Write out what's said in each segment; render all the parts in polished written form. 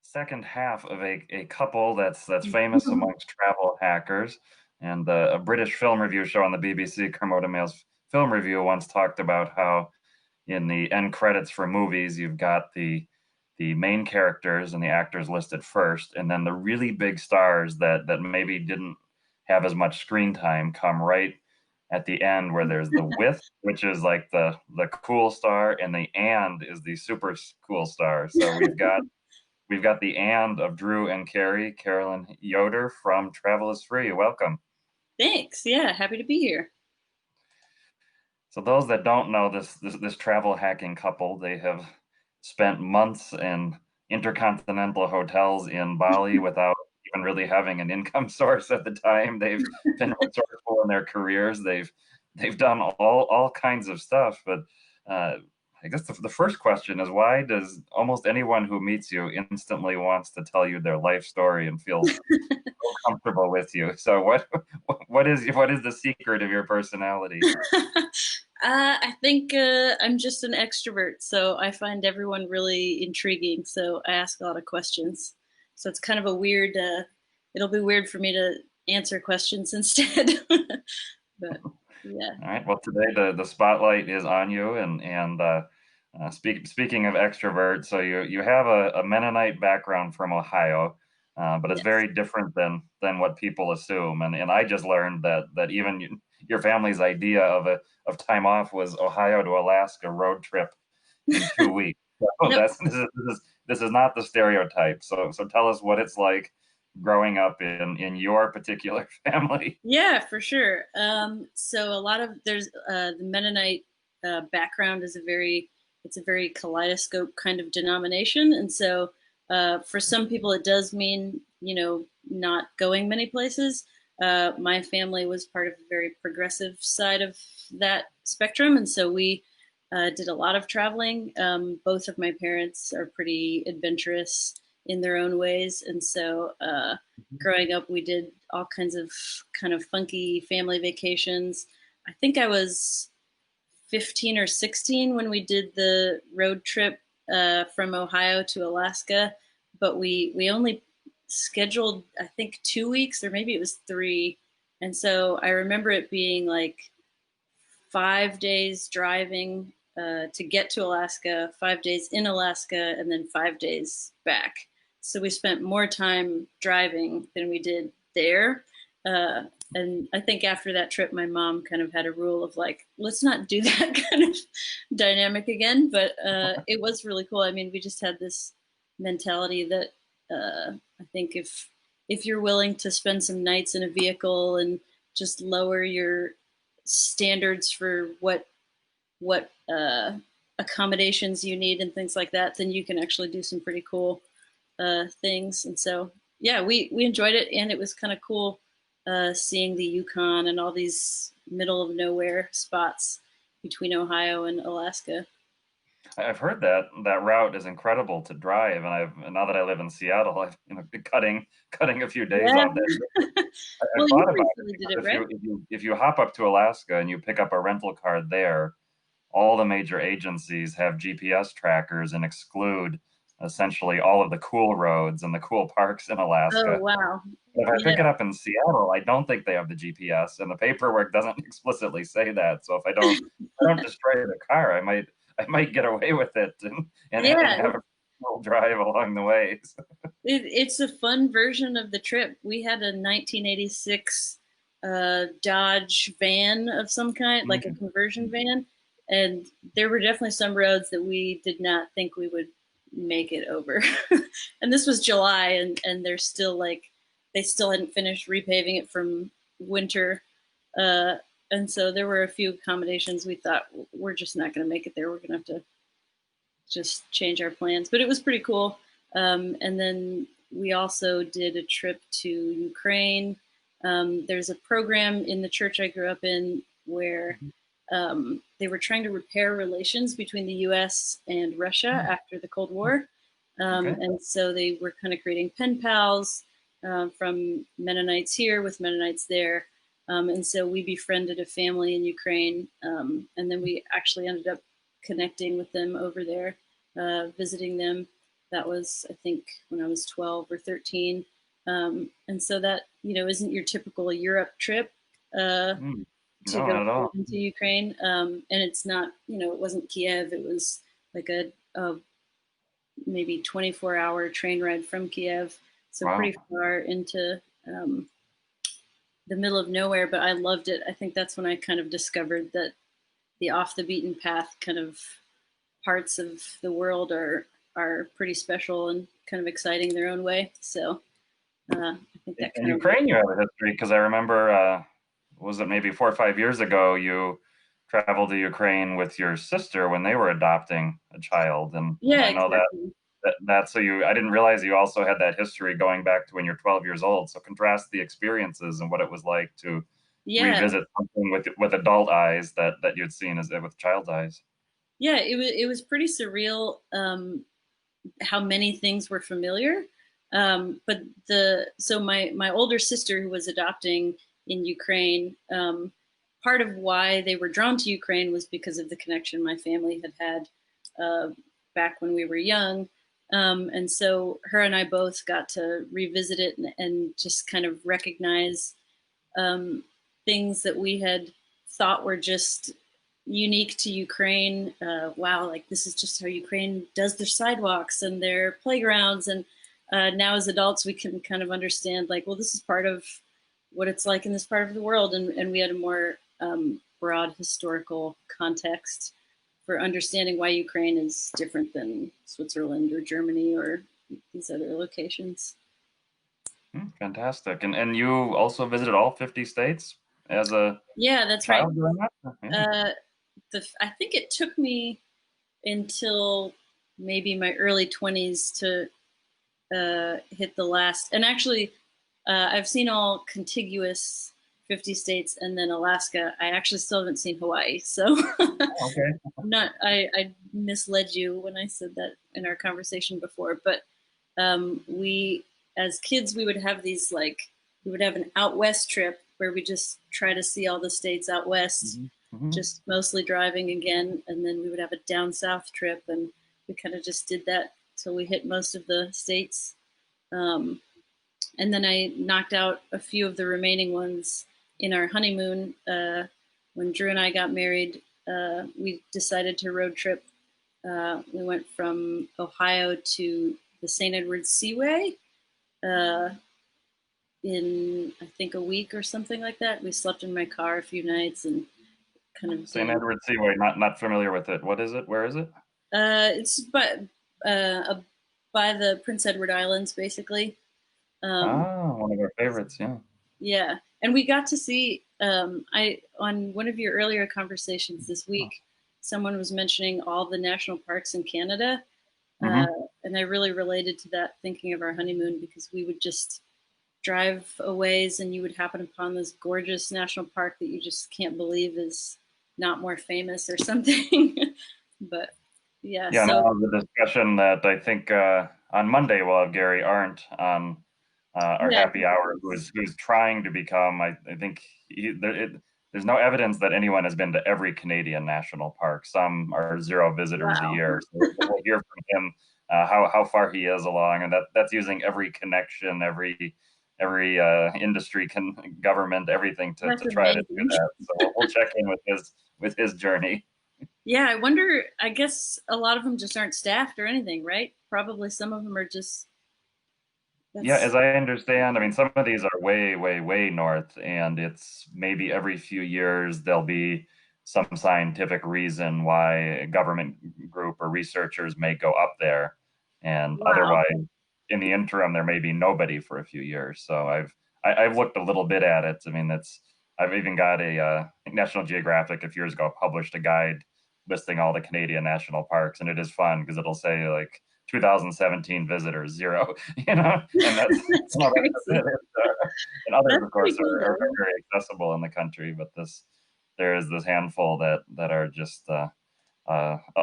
second half of a couple that's famous amongst travel hackers. And a British film review show on the BBC, Kermode Mail's Film Review, once talked about how in the end credits for movies, you've got the main characters and the actors listed first, and then the really big stars that maybe didn't have as much screen time come right at the end, where there's the with, which is like the cool star, and the and is the super cool star. So we've got the and of Drew and Carrie, Caroline Yoder from Travel is Free. Welcome. Thanks. Yeah, happy to be here. So those that don't know this travel hacking couple, they have spent months in intercontinental hotels in Bali without even really having an income source at the time. They've been resourceful in their careers. They've done all kinds of stuff. But I guess the first question is, why does almost anyone who meets you instantly wants to tell you their life story and feels so comfortable with you? So what is the secret of your personality? I think I'm just an extrovert, so I find everyone really intriguing. So I ask a lot of questions. So it's kind of a weird, it'll be weird for me to answer questions instead. But yeah. All right. Well, today the spotlight is on you, and speaking of extrovert, so you have a Mennonite background from Ohio, but it's Yes. very different than what people assume. And I just learned that even your family's idea of time off was Ohio to Alaska road trip in 2 weeks. So No, this is not the stereotype. So tell us what it's like growing up in your particular family. yeah, for sure. So a lot of there's the Mennonite background is it's a very kaleidoscope kind of denomination, and so for some people it does mean not going many places. My family was part of a very progressive side of that spectrum, and so we did a lot of traveling. Both of my parents are pretty adventurous in their own ways, and so growing up, we did all kinds of kind of funky family vacations. I think I was 15 or 16 when we did the road trip from Ohio to Alaska, but we only scheduled I think 2 weeks or maybe it was three, and so I remember it being like 5 days driving to get to Alaska, 5 days in Alaska, and then 5 days back. So we spent more time driving than we did there. Uh, and I think after that trip, my mom kind of had a rule of like, let's not do that kind of dynamic again. But it was really cool. I mean, we just had this mentality that I think if you're willing to spend some nights in a vehicle and just lower your standards for what accommodations you need and things like that, then you can actually do some pretty cool things. And so, yeah, we enjoyed it, and it was kind of cool seeing the Yukon and all these middle of nowhere spots between Ohio and Alaska. I've heard that route is incredible to drive, and now that I live in Seattle, I've been cutting a few days Yeah. on that. I Well, thought you about it recently did because it, right? if you hop up to Alaska and you pick up a rental car there, all the major agencies have GPS trackers and exclude essentially all of the cool roads and the cool parks in Oh, Alaska. wow. If I pick Yeah. it up in Seattle, I don't think they have the GPS, and the paperwork doesn't explicitly say that. So if I don't destroy the car, I might get away with it and Yeah, have a cool drive along the way. it's a fun version of the trip. We had a 1986 Dodge van of some kind, like a conversion van, and there were definitely some roads that we did not think we would make it over. And this was July, and they're still like they still hadn't finished repaving it from winter. Uh, and so there were a few accommodations we thought we're just not going to make it there. We're going to have to just change our plans. But it was pretty cool. And then we also did a trip to Ukraine. There's a program in the church I grew up in where they were trying to repair relations between the US and Russia after the Cold War. Okay. And so they were kind of creating pen pals from Mennonites here with Mennonites there. And so we befriended a family in Ukraine. And then we actually ended up connecting with them over there, visiting them. That was, I think, when I was 12 or 13. And so that, isn't your typical Europe trip Mm, to no, go not at all. into Ukraine. And it's not, it wasn't Kiev. It was like a maybe 24-hour train ride from Kiev. So Wow. pretty far into the middle of nowhere, but I loved it. I think that's when I kind of discovered that the off the beaten path kind of parts of the world are pretty special and kind of exciting their own way. So I think that In kind of Ukraine, you have a history because I remember, was it maybe 4 or 5 years ago, you traveled to Ukraine with your sister when they were adopting a child, and yeah, I know that exactly. that's so you. I didn't realize you also had that history going back to when you're 12 years old. So contrast the experiences and what it was like to Yeah, revisit something with adult eyes that you'd seen as with child's eyes. yeah, it was pretty surreal how many things were familiar. But my older sister who was adopting in Ukraine, part of why they were drawn to Ukraine was because of the connection my family had had back when we were young. And so her and I both got to revisit it and just kind of recognize um, things that we had thought were just unique to Ukraine. Wow, like this is just how Ukraine does their sidewalks and their playgrounds. And now as adults, we can kind of understand, like, well, this is part of what it's like in this part of the world. And we had a more broad historical context for understanding why Ukraine is different than Switzerland or Germany or these other locations. Fantastic. And you also visited all 50 states as a Yeah, that's right. child doing that? Yeah. Uh, I think it took me until maybe my early 20s to hit the last. And actually, I've seen all contiguous 50 states and then Alaska. I actually still haven't seen Hawaii. So Okay. not, I misled you when I said that in our conversation before. But we, as kids, we would have these we would have an out west trip where we just try to see all the states out west, Hmm. Hmm. just mostly driving again. And then we would have a down south trip, and we kind of just did that till we hit most of the states. Um, and then I knocked out a few of the remaining ones in our honeymoon. When Drew and I got married, we decided to road trip. We went from Ohio to the St. Edward Seaway uh, in, I think, a week or something like that. We slept in my car a few nights and kind of St. did. Edward Seaway, not familiar with it. What is it? Where is it? It's by the Prince Edward Islands, basically. Um, Ah, one of our favorites, yeah. yeah, and we got to see. I on one of your earlier conversations this week, someone was mentioning all the national parks in Canada, uh, Hmm. and I really related to that, thinking of our honeymoon because we would just drive a ways, and you would happen upon this gorgeous national park that you just can't believe is not more famous or something. But yeah, Yeah, so now the discussion that I think on Monday we'll have Gary Arndt on our yeah, happy hour, who's trying to become. I think there's no evidence that anyone has been to every Canadian national park. Some are zero visitors a wow, year. So we'll hear from him how far he is along, and that's using every connection, every industry, government, everything to that's try to do amazing. that. So we'll check in with his journey. Yeah, I wonder. I guess a lot of them just aren't staffed or anything, right? Probably some of them are just Yeah, that's as I understand, I mean, some of these are way, way, way north, and it's maybe every few years there'll be some scientific reason why a government group or researchers may go up there, and wow. otherwise, in the interim, there may be nobody for a few years. So I've looked a little bit at it. I mean, that's I've even got I think National Geographic a few years ago published a guide listing all the Canadian national parks, and it is fun because it'll say like 2017 visitors, zero. And that's That's that's it. crazy. And others, That's of pretty course, cool are though. very accessible in the country, but there is this handful that are just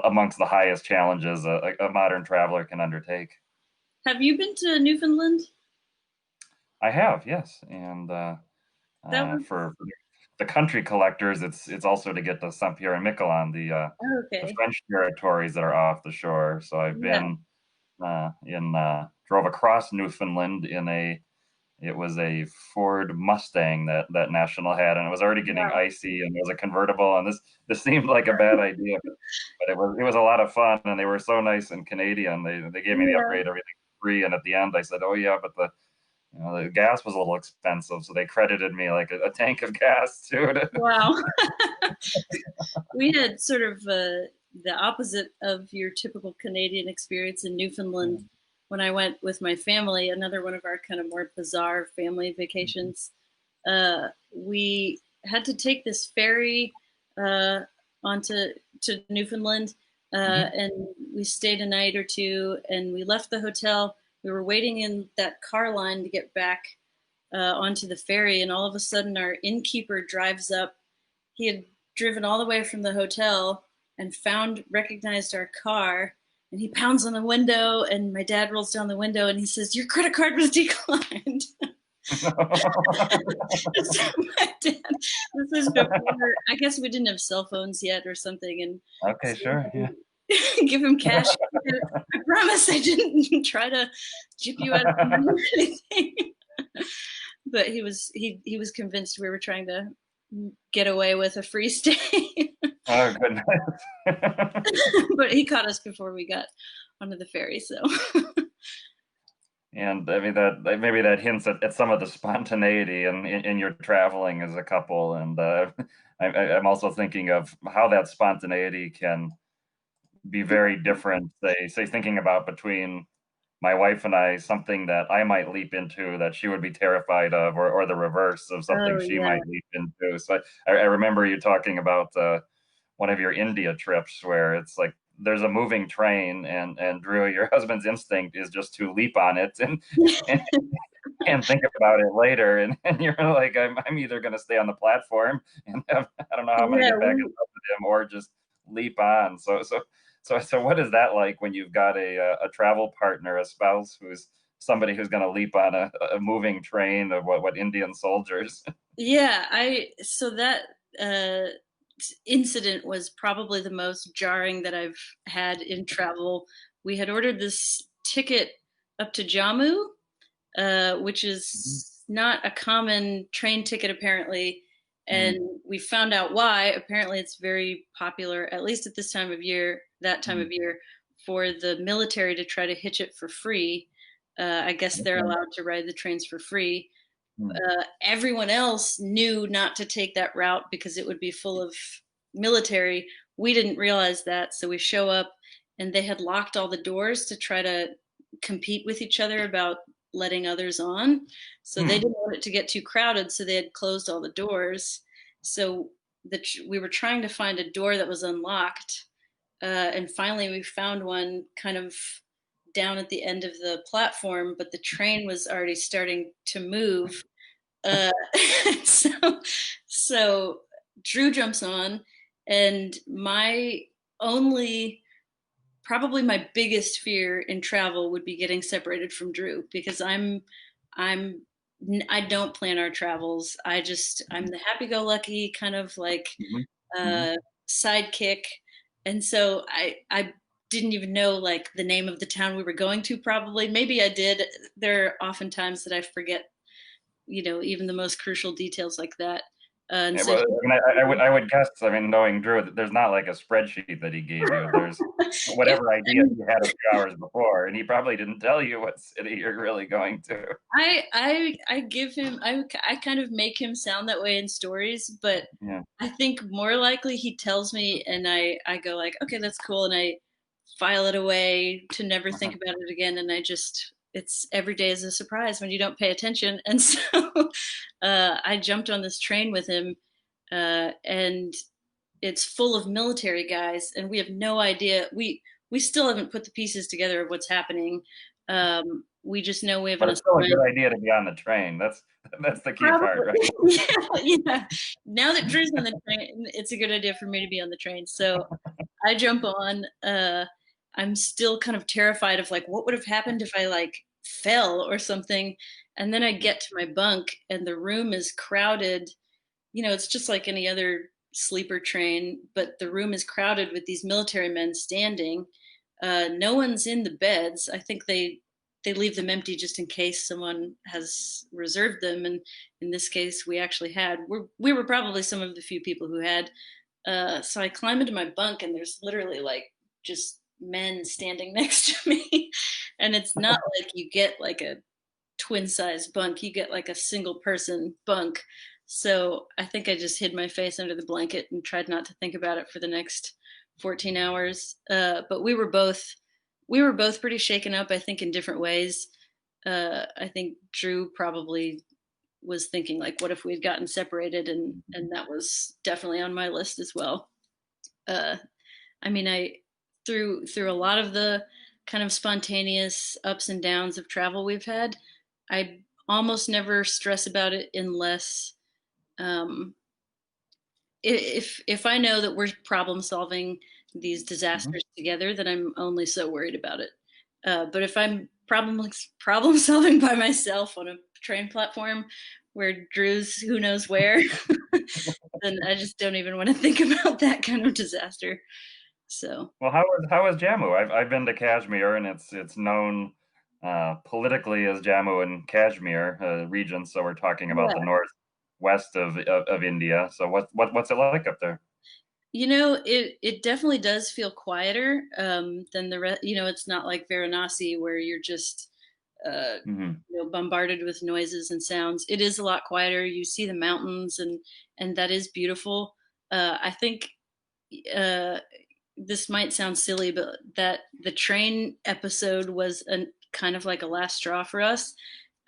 amongst the highest challenges a modern traveler can undertake. Have you been to Newfoundland? I have, yes, and That was for the country collectors, it's also to get to Saint Pierre and Miquelon, oh, the okay. French territories that are off the shore. So I've Yeah. been. in drove across Newfoundland in it was a Ford Mustang that National had, and it was already getting Wow. icy, and it was a convertible, and this seemed like a bad idea, but it was a lot of fun, and they were so nice and Canadian. They gave me the Yeah. upgrade, everything free, and at the end I said, "Oh yeah, but the gas was a little expensive," so they credited me like a tank of gas too. Wow. We had sort of the opposite of your typical Canadian experience in Newfoundland when I went with my family, another one of our kind of more bizarre family vacations. We had to take this ferry uh, onto to Newfoundland, Mhm. and we stayed a night or two, and we left the hotel. We were waiting in that car line to get back onto the ferry, and all of a sudden, our innkeeper drives up. He had driven all the way from the hotel and recognized our car, and he pounds on the window, and my dad rolls down the window and he says, "Your credit card was declined." So my dad, this was before, I guess we didn't have cell phones yet or something, and Okay, so sure, yeah. give him cash. I promise I didn't try to jip you out of money or anything. But he was convinced we were trying to get away with a free stay. Oh goodness. But he caught us before we got onto the ferry. So And I mean that maybe that hints at some of the spontaneity in your traveling as a couple. And I'm also thinking of how that spontaneity can be very different. Say thinking about between my wife and I, something that I might leap into that she would be terrified of, or the reverse of something oh she yeah. might leap into. So I remember you talking about one of your India trips where it's like there's a moving train, and Drew, your husband's instinct is just to leap on it and, and think about it later, and you're like, I'm either going to stay on the platform and I don't know how I'm going to Yeah, get back in touch with him, or just leap on. So what is that like when you've got a travel partner, a spouse who's somebody who's going to leap on a moving train of what Indian soldiers? yeah. I so that uh, incident was probably the most jarring that I've had in travel. We had ordered this ticket up to Jammu, which is not a common train ticket apparently. And Mm, we found out why. Apparently, it's very popular, at least at this time of year, that time mm, of year, for the military to try to hitch it for free. I guess they're okay. allowed to ride the trains for free. Mm, Everyone else knew not to take that route because it would be full of military. We didn't realize that, so we show up and they had locked all the doors to try to compete with each other about letting others on. So they mm, didn't want it to get too crowded, so they had closed all the doors. So we were trying to find a door that was unlocked, and finally we found one kind of down at the end of the platform, but the train was already starting to move. uh, so, so Drew jumps on, and only, probably my biggest fear in travel would be getting separated from Drew because I'm I don't plan our travels. I'm the happy-go-lucky kind of like mhm, mhm. uh, sidekick, and so I didn't even know like the name of the town we were going to. Probably, maybe I did. There are often times that I forget, even the most crucial details like that. And Yeah, so well, I mean, I would guess, I mean, knowing Drew, that there's not like a spreadsheet that he gave you. There's yeah, whatever I idea mean, he had a few hours before, and he probably didn't tell you what city you're really going to. I give him, I kind of make him sound that way in stories, but Yeah. I think more likely he tells me and I go like, okay, that's cool, and I file it away to never think Uh-huh. about it again, and it's every day is a surprise when you don't pay attention. And so I jumped on this train with him, and it's full of military guys, and we have no idea. We still haven't put the pieces together of what's happening. We just know we have But an it's still a good assignment. idea to be on the train. That's the key part, Probably, right? yeah, yeah. Now that Drew's on the train, it's a good idea for me to be on the train. So I jump on. I'm still kind of terrified of like what would have happened if I like fell or something. And then I get to my bunk, and the room is crowded. It's just like any other sleeper train, but the room is crowded with these military men standing. No one's in the beds. I think they leave them empty just in case someone has reserved them. And in this case, we actually had. We were probably some of the few people who had. So I climb into my bunk, and there's literally like just men standing next to me. And it's not like you get like a twin size bunk, you get like a single person bunk. So I think I just hid my face under the blanket and tried not to think about it for the next 14 hours. But we were both pretty shaken up, I think, in different ways. I think Drew probably was thinking like, what if we'd gotten separated, and that was definitely on my list as well. Uh, I mean, I through a lot of the kind of spontaneous ups and downs of travel we've had, I almost never stress about it unless um, if I know that we're problem solving these Mhm. disasters together, then I'm only so worried about it. But if I'm problem solving by myself on a train platform where Drew's who knows where, then I just don't even want to think about that kind of disaster. So Well, how is Jammu? I've been to Kashmir, and it's known politically as Jammu and Kashmir region. So we're talking about the yeah, northwest of India. So what's it like up there? it definitely does feel quieter than the rest. It's not like Varanasi where you're just uh, Hmm. bombarded with noises and sounds. It is a lot quieter. You see the mountains, and that is beautiful. I think uh, this might sound silly, but that the train episode was a kind of like a last straw for us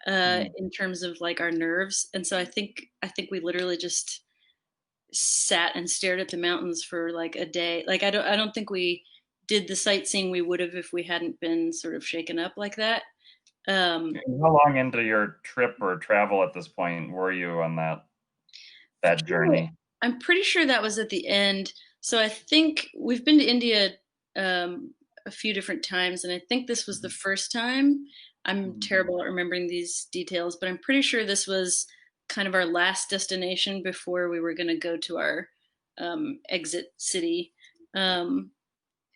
in terms of like our nerves. And so I think we literally just sat and stared at the mountains for like a day. Like I don't think we did the sightseeing we would have if we hadn't been sort of shaken up like that. Um, And how long into your trip or travel at this point were you on that journey? I'm pretty sure that was at the end. So I think we've been to India um, a few different times, and I think this was the first time. I'm Mhm. terrible at remembering these details, but I'm pretty sure this was kind of our last destination before we were going to go to our exit city. Um,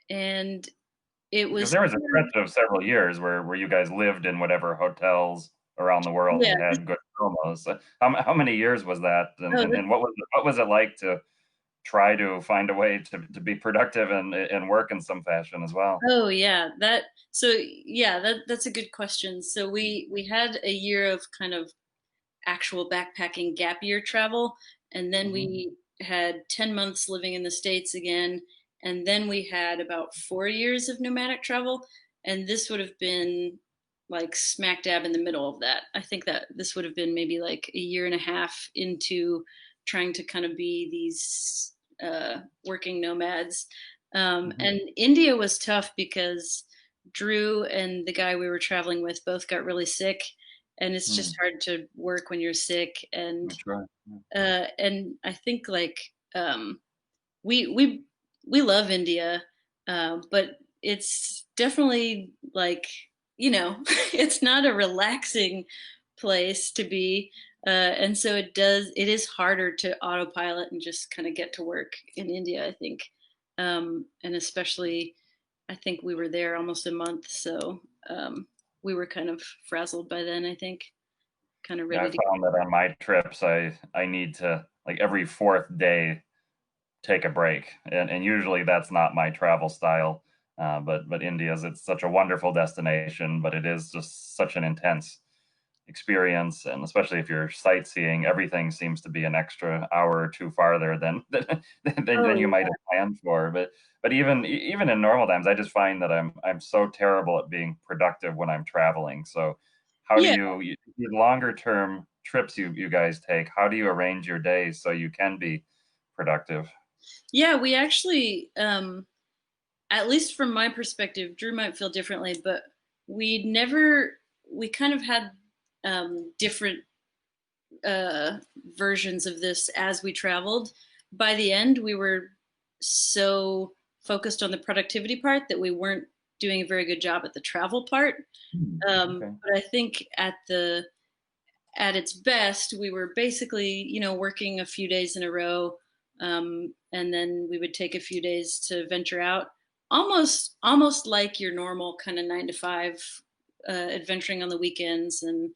and it Because was, there was a stretch of several years where you guys lived in whatever hotels around the world yeah. that had good promos. So how many years was that? And, Oh, and, and what was it like to try to find a way to be productive and work in some fashion as well? Oh yeah, that's a good question. So we had a year of kind of actual backpacking gap year travel, and then Hmm. we had 10 months living in the States again, and then we had about 4 years of nomadic travel, and this would have been like smack dab in the middle of that. I think that this would have been maybe like a year and a half into trying to kind of be these working nomads. Hmm. And India was tough because Drew and the guy we were traveling with both got really sick, and it's just Hmm. hard to work when you're sick. That's right. Yeah. And I think like we love India, but it's definitely like it's not a relaxing place to be. And so it is harder to autopilot and just kind of get to work in India, I think. And especially, I think we were there almost a month, so we were kind of frazzled by then, I think, kind of Yeah, I ready to. found that on my trips, I need to like every fourth day take a break, and usually that's not my travel style. But India's it's such a wonderful destination, but it is just such an intense experience, and especially if you're sightseeing, everything seems to be an extra hour or two farther than than you might Oh have planned for. But even in normal times, I just find that I'm so terrible at being productive when I'm traveling. So how do yeah, your longer term trips you guys take? How do you arrange your days so you can be productive? yeah. We actually, at least from my perspective, Drew might feel differently, but we kind of had different uh, versions of this as we traveled. By the end, we were so focused on the productivity part that we weren't doing a very good job at the travel part. Hmm. Okay. But I think at its best, we were basically, working a few days in a row, and then we would take a few days to venture out. almost like your normal kind of 9 to 5, adventuring on the weekends and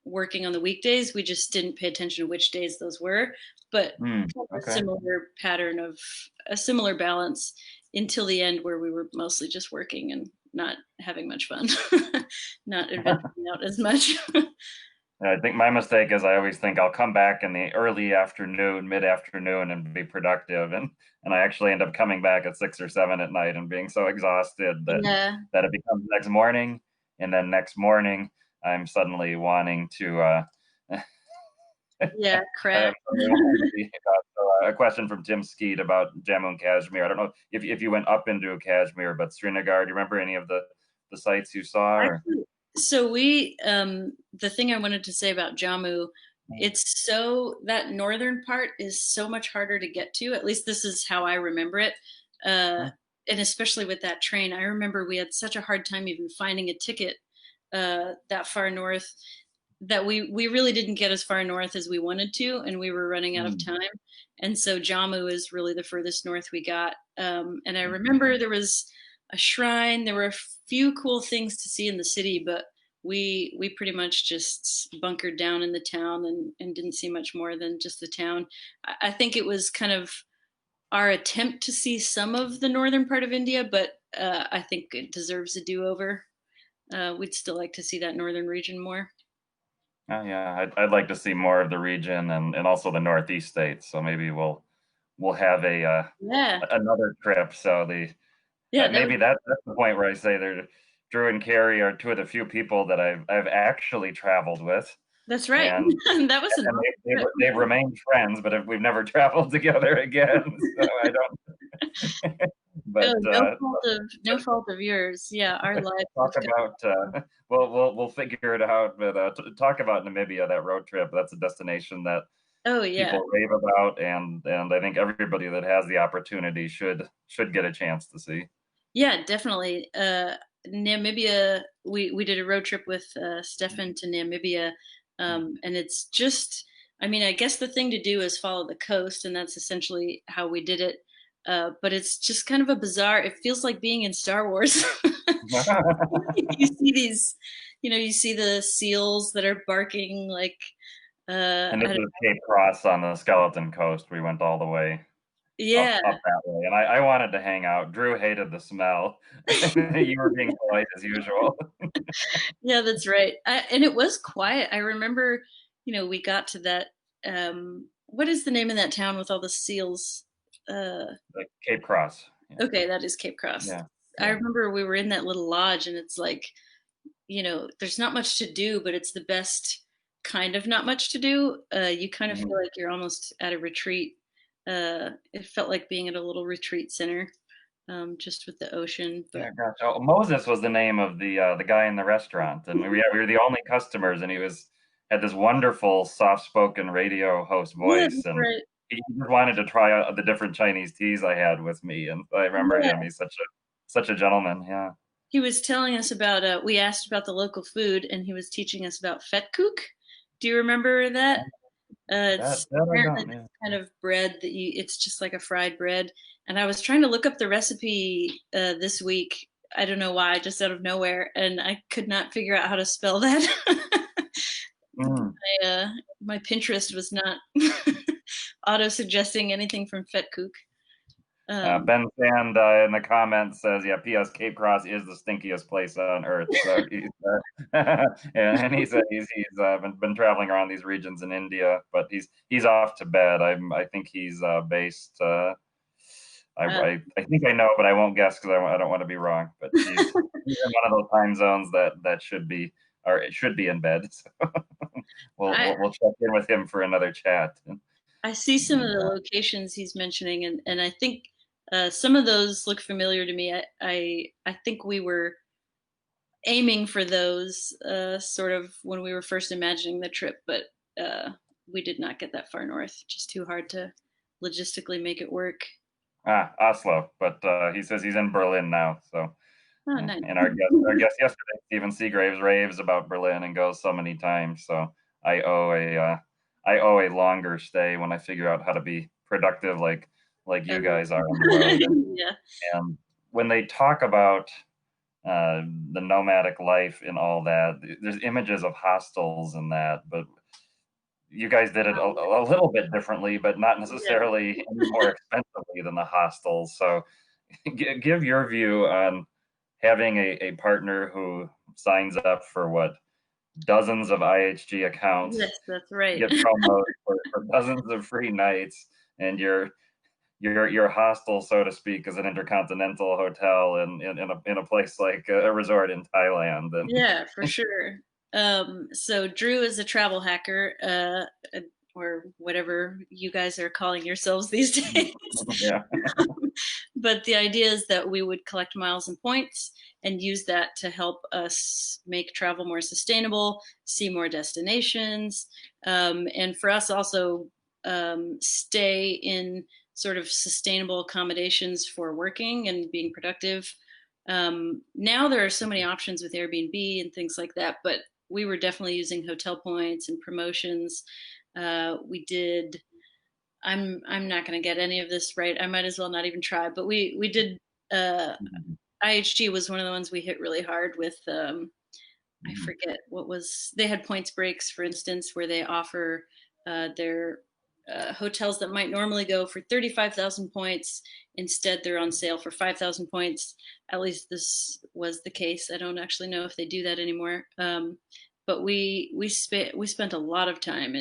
working on the weekdays. We just didn't pay attention to which days those were, but kind of a Okay. similar pattern of a similar balance until the end, where we were mostly just working and not having much fun, not adventuring out as much. I think my mistake is I always think I'll come back in the early afternoon, mid-afternoon, and be productive, and I actually end up coming back at 6 or 7 at night and being so exhausted that Yeah, it becomes next morning, and then next morning I'm suddenly wanting to. yeah, I'm crack. suddenly wanting to be. So, a question from Tim Skeet about Jammu and Kashmir. I don't know if you went up into Kashmir, but Srinagar. Do you remember any of the sites you saw? Or? Actually, so the thing I wanted to say about Jammu, it's so that northern part is so much harder to get to. At least this is how I remember it. Uh, and especially with that train, I remember we had such a hard time even finding a ticket that far north, that we really didn't get as far north as we wanted to, and we were running out of Mm. time. And so Jammu is really the furthest north we got. And I remember there was a shrine. There were a few cool things to see in the city, but we pretty much just bunkered down in the town and didn't see much more than just the town. I think it was kind of our attempt to see some of the northern part of India, but I think it deserves a do-over. We'd still like to see that northern region more. Oh yeah, I'd like to see more of the region and also the Northeast states. So maybe we'll have a Yeah, another trip. So the yeah, that would. maybe that's the point where I say they're Drew and Carrie are two of the few people that I've actually traveled with, That's right. and That was an and awesome trip. they've remained friends, but if we've never traveled together again. So I don't. Oh, But no fault of yours. Yeah, our lives talk have about we'll figure it out. But talk about Namibia, that road trip. That's a destination that oh yeah. people rave about, and I think everybody that has the opportunity should get a chance to see. Yeah, definitely. Namibia, we did a road trip with Stefan to Namibia, and it's just, I mean, I guess the thing to do is follow the coast, and that's essentially how we did it. But it's just kind of a bizarre. It feels like being in Star Wars. You see these, you see the seals that are barking like, And I this don't, is Cape Cross on the Skeleton Coast. We went all the way yeah. up that way, and I wanted to hang out. Drew hated the smell. You were being polite as usual. Yeah, that's right. And it was quiet. I remember, we got to that. What is the name of that town with all the seals? Uh, Like Cape Cross. Yeah, okay, that is Cape Cross. yeah, I yeah. remember we were in that little lodge, and it's like, there's not much to do, but it's the best kind of not much to do. You kind of feel Mhm. like you're almost at a retreat. It felt like being at a little retreat center, just with the ocean. But Yeah, gosh. Oh, Moses was the name of the guy in the restaurant, and we were the only customers, and he had this wonderful soft-spoken radio host yeah, voice, that's and right. he just wanted to try out the different Chinese teas I had with me, and I remember Yeah. him. He's such a gentleman. Yeah. He was telling us about we asked about the local food, and he was teaching us about fetkoek. Do you remember that? It's That I apparently don't. Yeah. this kind of bread that it's just like a fried bread. And I was trying to look up the recipe this week. I don't know why, just out of nowhere, and I could not figure out how to spell that. Mm. My Pinterest was not auto suggesting anything from fetkoek. Um, Ben Sand in the comments says, "Yeah, P.S. Cape Cross is the stinkiest place on earth." So and he said he's been traveling around these regions in India, but he's off to bed. I think he's based. uh, I think I know, but I won't guess because I don't want to be wrong. But he's in one of those time zones that should be or it should be in bed. So I we'll check in with him for another chat. I see some of And, the locations he's mentioning, and I think some of those look familiar to me. I think we were aiming for those sort of when we were first imagining the trip, but we did not get that far north. Just too hard to logistically make it work. Oslo, but he says he's in Berlin now. So, Oh, nice. and our guest yesterday, Stephen Seagraves, raves about Berlin and goes so many times. So I owe a longer stay when I figure out how to be productive, like like Uh, you guys are on the road. yeah, And when they talk about the nomadic life and all that, there's images of hostels and that, but you guys did it a little bit differently, but not yeah. necessarily any more expensively than the hostels. So give your view on having a partner who signs up for what, dozens of IHG accounts, Yes, that's right. get promos for dozens of free nights, and your hostel, so to speak, is an intercontinental hotel in a place like a resort in Thailand. And Yeah, for sure. So Drew is a travel hacker, or whatever you guys are calling yourselves these days. yeah. But the idea is that we would collect miles and points and use that to help us make travel more sustainable, see more destinations, and for us also stay in sort of sustainable accommodations for working and being productive. Now there are so many options with Airbnb and things like that, but we were definitely using hotel points and promotions. We did. I'm not going to get any of this right. I might as well not even try. But we did. Uh, IHG was one of the ones we hit really hard with. I forget what was. They had points breaks, for instance, where they offer their hotels that might normally go for 35,000 points. Instead, they're on sale for 5,000 points. At least this was the case. I don't actually know if they do that anymore. But we spent a lot of time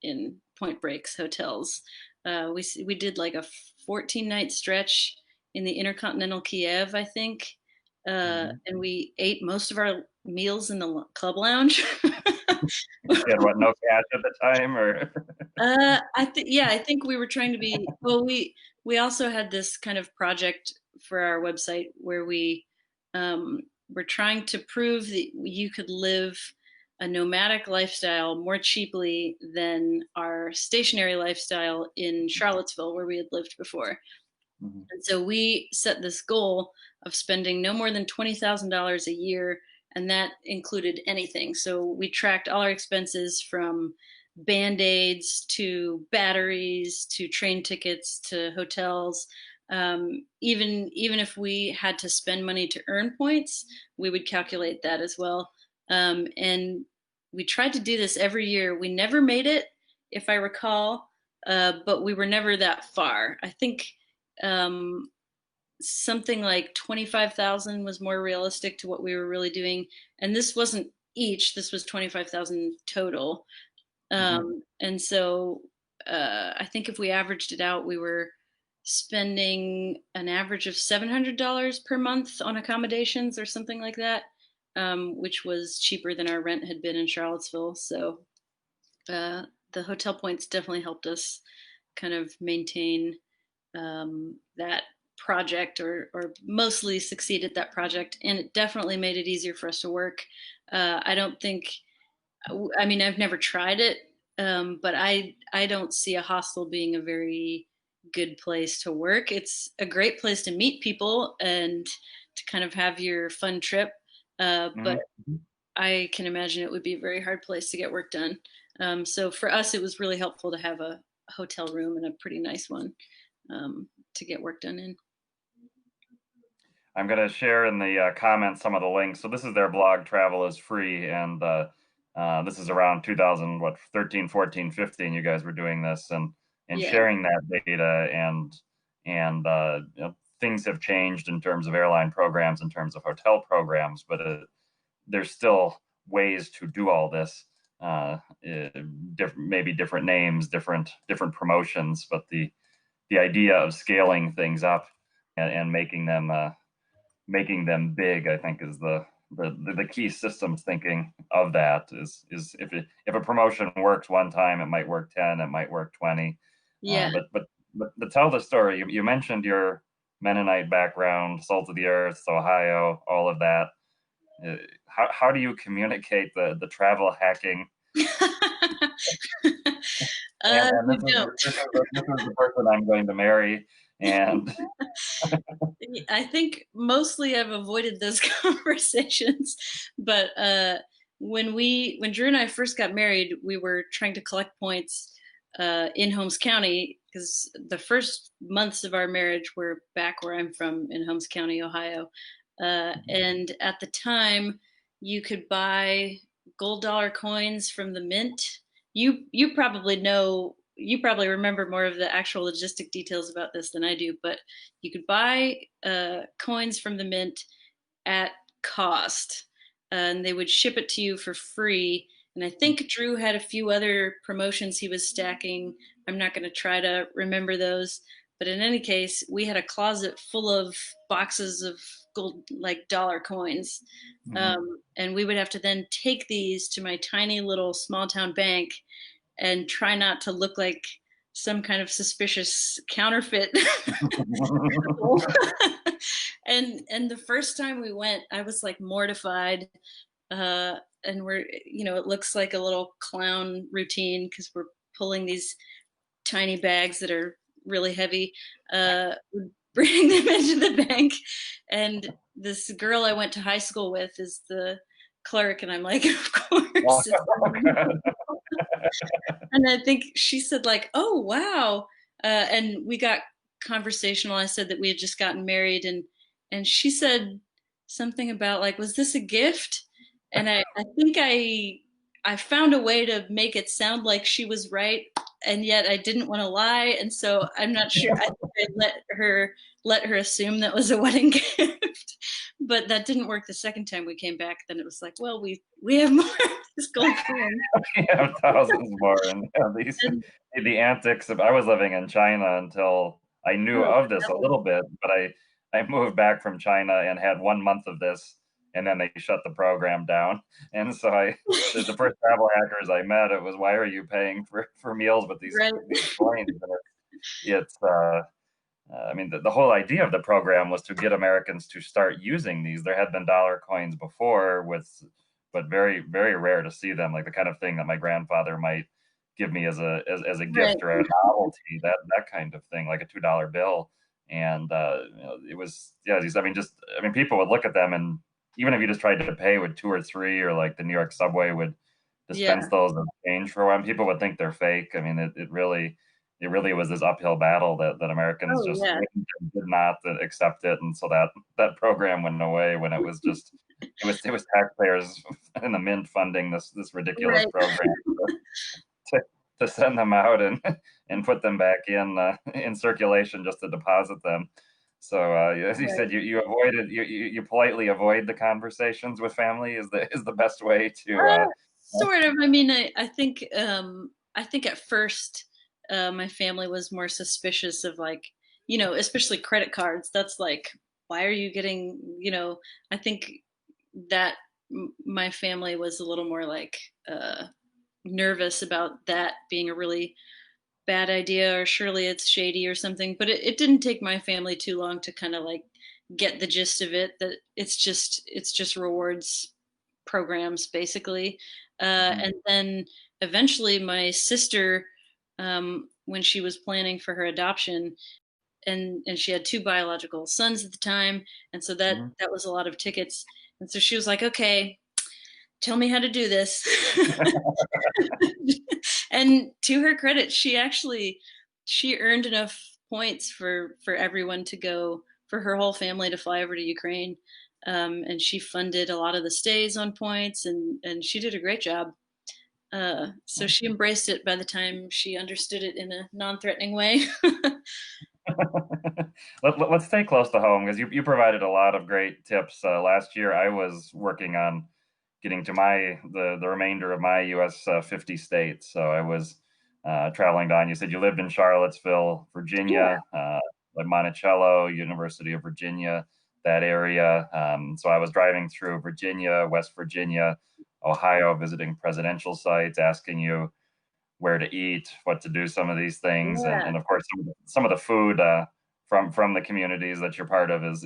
in Point Breaks hotels. We did like a 14-night stretch in the Intercontinental Kiev, I think, and we ate most of our meals in the club lounge. You had what, no cash at the time, or? I think we were trying to be. Well, we also had this kind of project for our website where we were trying to prove that you could live a nomadic lifestyle more cheaply than our stationary lifestyle in Charlottesville, where we had lived before. Mhm. And so we set this goal of spending no more than $20,000 a year, and that included anything. So we tracked all our expenses from band-aids to batteries to train tickets to hotels. Even if we had to spend money to earn points, we would calculate that as well. And we tried to do this every year. We never made it, if I recall, but we were never that far. I think um, something like 25,000 was more realistic to what we were really doing. And this wasn't each, this was 25,000 total. Mhm. And so I think if we averaged it out, we were spending an average of $700 per month on accommodations or something like that, which was cheaper than our rent had been in Charlottesville. So uh, the hotel points definitely helped us kind of maintain that project, or mostly succeed at that project, and it definitely made it easier for us to work. I don't think, I mean, I've never tried it, but I don't see a hostel being a very good place to work. It's a great place to meet people and to kind of have your fun trip, but Mhm. I can imagine it would be a very hard place to get work done. So for us, it was really helpful to have a hotel room, and a pretty nice one, to get work done in. I'm going to share in the comments some of the links. So this is their blog, Travel is Free, and this is around 2000, what, 13, 14, 15. You guys were doing this and Yeah, sharing that data, and things have changed in terms of airline programs, in terms of hotel programs, but there's still ways to do all this. Maybe different names, different promotions, but the idea of scaling things up and making them big, I think, is the key systems thinking of that. Is if a promotion works one time, it might work 10, it might work 20. yeah. But tell the story. You mentioned your Mennonite background, salt of the earth, Ohio, all of that. How do you communicate the travel hacking? And You don't. this is the person I'm going to marry, and I think mostly I've avoided those conversations, but when Drew and I first got married, we were trying to collect points in Holmes County because the first months of our marriage were back where I'm from in Holmes County, Ohio. And at the time, you could buy gold dollar coins from the mint. You probably know, you probably remember more of the actual logistic details about this than I do, but you could buy coins from the mint at cost, and they would ship it to you for free. And I think Drew had a few other promotions he was stacking. I'm not going to try to remember those, but in any case, we had a closet full of boxes of gold, like dollar coins. Mhm. And we would have to then take these to my tiny little small town bank and try not to look like some kind of suspicious counterfeit. And the first time we went, I was like mortified. And we're, it looks like a little clown routine because we're pulling these tiny bags that are really heavy, bring them into the bank. And this girl I went to high school with is the clerk, and I'm like, of Oh, course. God. And I think she said like, "Oh wow," and we got conversational. I said that we had just gotten married, and she said something about like, "Was this a gift?" And I think I found a way to make it sound like she was right, and yet I didn't want to lie, and so I'm not sure. I think I let her assume that was a wedding gift, but that didn't work the second time we came back. Then it was like, well, we have more of this gold coin. You have thousands more, and these And the antics of I was living in China until I knew oh, of this that a was little bit, but I moved back from China and had 1 month of this, and then they shut the program down. And so the first travel hackers I met, it was, why are you paying for meals with right. these coins? And it's I mean, the whole idea of the program was to get Americans to start using these. There had been dollar coins before, but very, very rare to see them, like the kind of thing that my grandfather might give me as a Right. gift or a novelty, that kind of thing, like a $2 bill. And it was, yeah, I mean, people would look at them, and even if you just tried to pay with two or three, or like the New York subway would dispense Yeah. those as change for one, people would think they're fake. I mean, it really was this uphill battle that Americans Oh just yeah. did not accept it, and so that program went away when it was taxpayers in the mint funding this ridiculous Right. program to, to send them out and and put them back in circulation just to deposit them. So as you Right. said, you politely avoid the conversations with family is the best way to Sort of. I mean, I think at first, my family was more suspicious of like, especially credit cards. That's like, why are you getting, I think that my family was a little more like nervous about that being a really bad idea, or surely it's shady or something. But it didn't take my family too long to kind of like get the gist of it, that it's just rewards programs basically. Mhm, And then eventually my sister, when she was planning for her adoption, and she had two biological sons at the time, and so that mhm. that was a lot of tickets. And so she was like, okay, tell me how to do this. And to her credit, she earned enough points for everyone to go, for her whole family to fly over to Ukraine. And she funded a lot of the stays on points, and she did a great job. So she embraced it by the time she understood it in a non-threatening way. Let's stay close to home, because you provided a lot of great tips. Last year, I was working on getting to the remainder of my U.S. 50 states. So I was traveling down. You said you lived in Charlottesville, Yeah, Virginia, like Monticello, University of Virginia, that area. So I was driving through Virginia, West Virginia, Ohio, visiting presidential sites, asking you where to eat, what to do, some of these things, yeah. and of course some of the food from the communities that you're part of is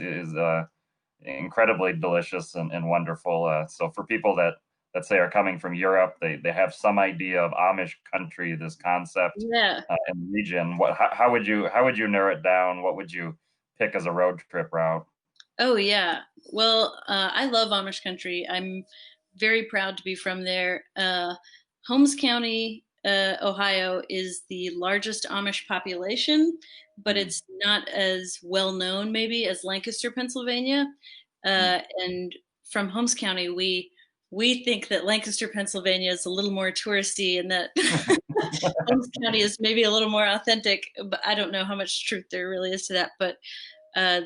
incredibly delicious and wonderful. So for people that say are coming from Europe, they have some idea of Amish country, this concept Yeah. and region. How would you narrow it down? What would you pick as a road trip route? Oh yeah. Well, I love Amish country. I'm very proud to be from there. Holmes County. Ohio is the largest Amish population, but Mm, it's not as well known maybe as Lancaster, Pennsylvania. mm. And from Holmes County, we think that Lancaster, Pennsylvania is a little more touristy and that Holmes County is maybe a little more authentic, but I don't know how much truth there really is to that. But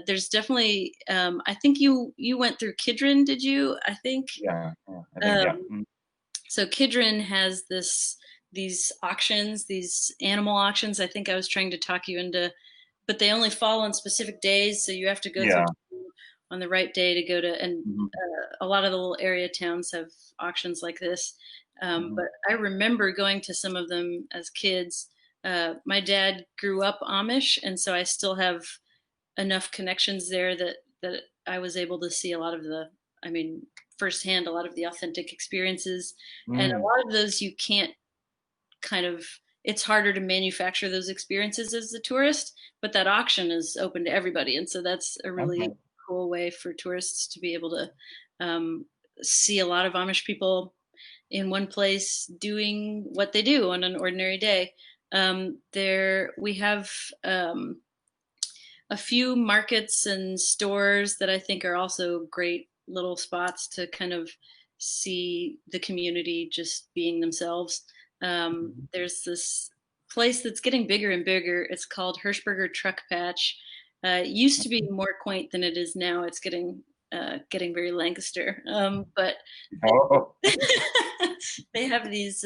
there's definitely, I think you went through Kidron, did you? I think. Yeah, yeah, I think, yeah. Um, so Kidron has these auctions, these animal auctions. I think I was trying to talk you into, but they only fall on specific days, so you have to go through Yeah. on the right day to go to. And Mhm, a lot of the little area towns have auctions like this. mhm, But I remember going to some of them as kids. My dad grew up Amish, and so I still have enough connections there that I was able to see a lot of the, I mean, firsthand, a lot of the authentic experiences, and a mm, lot of those you can't kind of. It's harder to manufacture those experiences as a tourist, but that auction is open to everybody, and so that's a really okay. cool way for tourists to be able to um, see a lot of Amish people in one place doing what they do on an ordinary day. There we have a few markets and stores that I think are also great little spots to kind of see the community just being themselves. Mhm. There's this place that's getting bigger and bigger. It's called Hirschberger Truck Patch. It used to be more quaint than it is now. It's getting very Lancaster, but Oh, they have these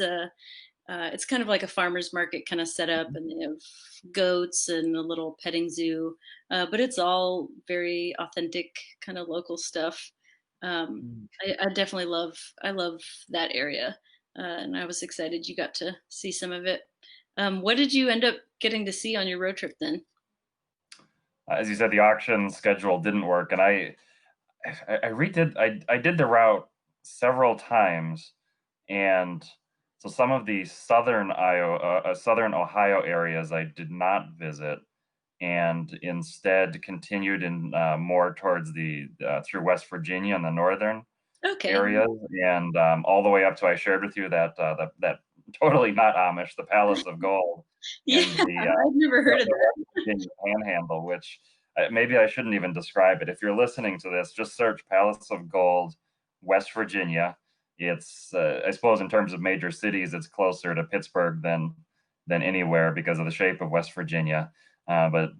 it's kind of like a farmer's market kind of setup, and they have goats and a little petting zoo, but it's all very authentic, kind of local stuff. Um, mm. I definitely I love that area, and I was excited you got to see some of it. What did you end up getting to see on your road trip then? As you said, the auction schedule didn't work, and I did the route several times, and so some of the southern Ohio areas I did not visit, and instead continued in more towards the through West Virginia and the northern Okay, areas, and all the way up to I shared with you that that totally not Amish, the Palace of Gold yeah, in I've never heard of the that. West Virginia Panhandle, which maybe I shouldn't even describe it. If you're listening to this, just search Palace of Gold, West Virginia. It's I suppose in terms of major cities, it's closer to Pittsburgh than anywhere because of the shape of West Virginia. But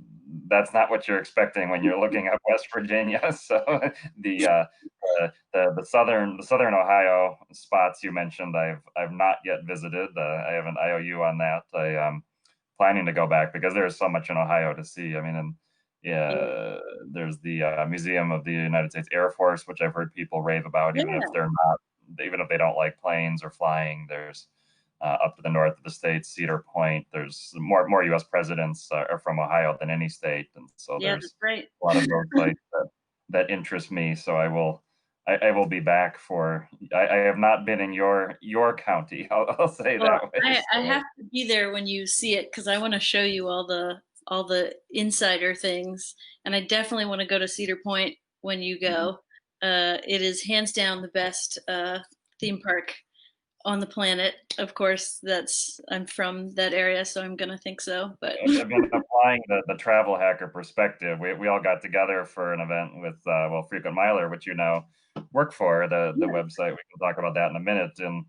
that's not what you're expecting when you're looking at West Virginia. So the the southern Ohio spots you mentioned, I've not yet visited. I have an IOU on that. I planning to go back because there's so much in Ohio to see. I mean, and Yeah, yeah, there's the Museum of the United States Air Force, which I've heard people rave about, yeah, even if they don't like planes or flying. There's up to the north of the state, Cedar Point. There's more U.S. presidents are from Ohio than any state, and so yeah, that's there's right. a lot of those sites that interest me. So I will be back for. I have not been in your county. I'll say Well, that way. I So have to be there when you see it because I want to show you all the insider things, and I definitely want to go to Cedar Point when you mhm. go. It is hands down the best theme park on the planet. Of course, that's I'm from that area, so I'm gonna think so. But I've been applying the travel hacker perspective. We all got together for an event with well, Frequent Miler, which you know work for the yeah, website. We can talk about that in a minute in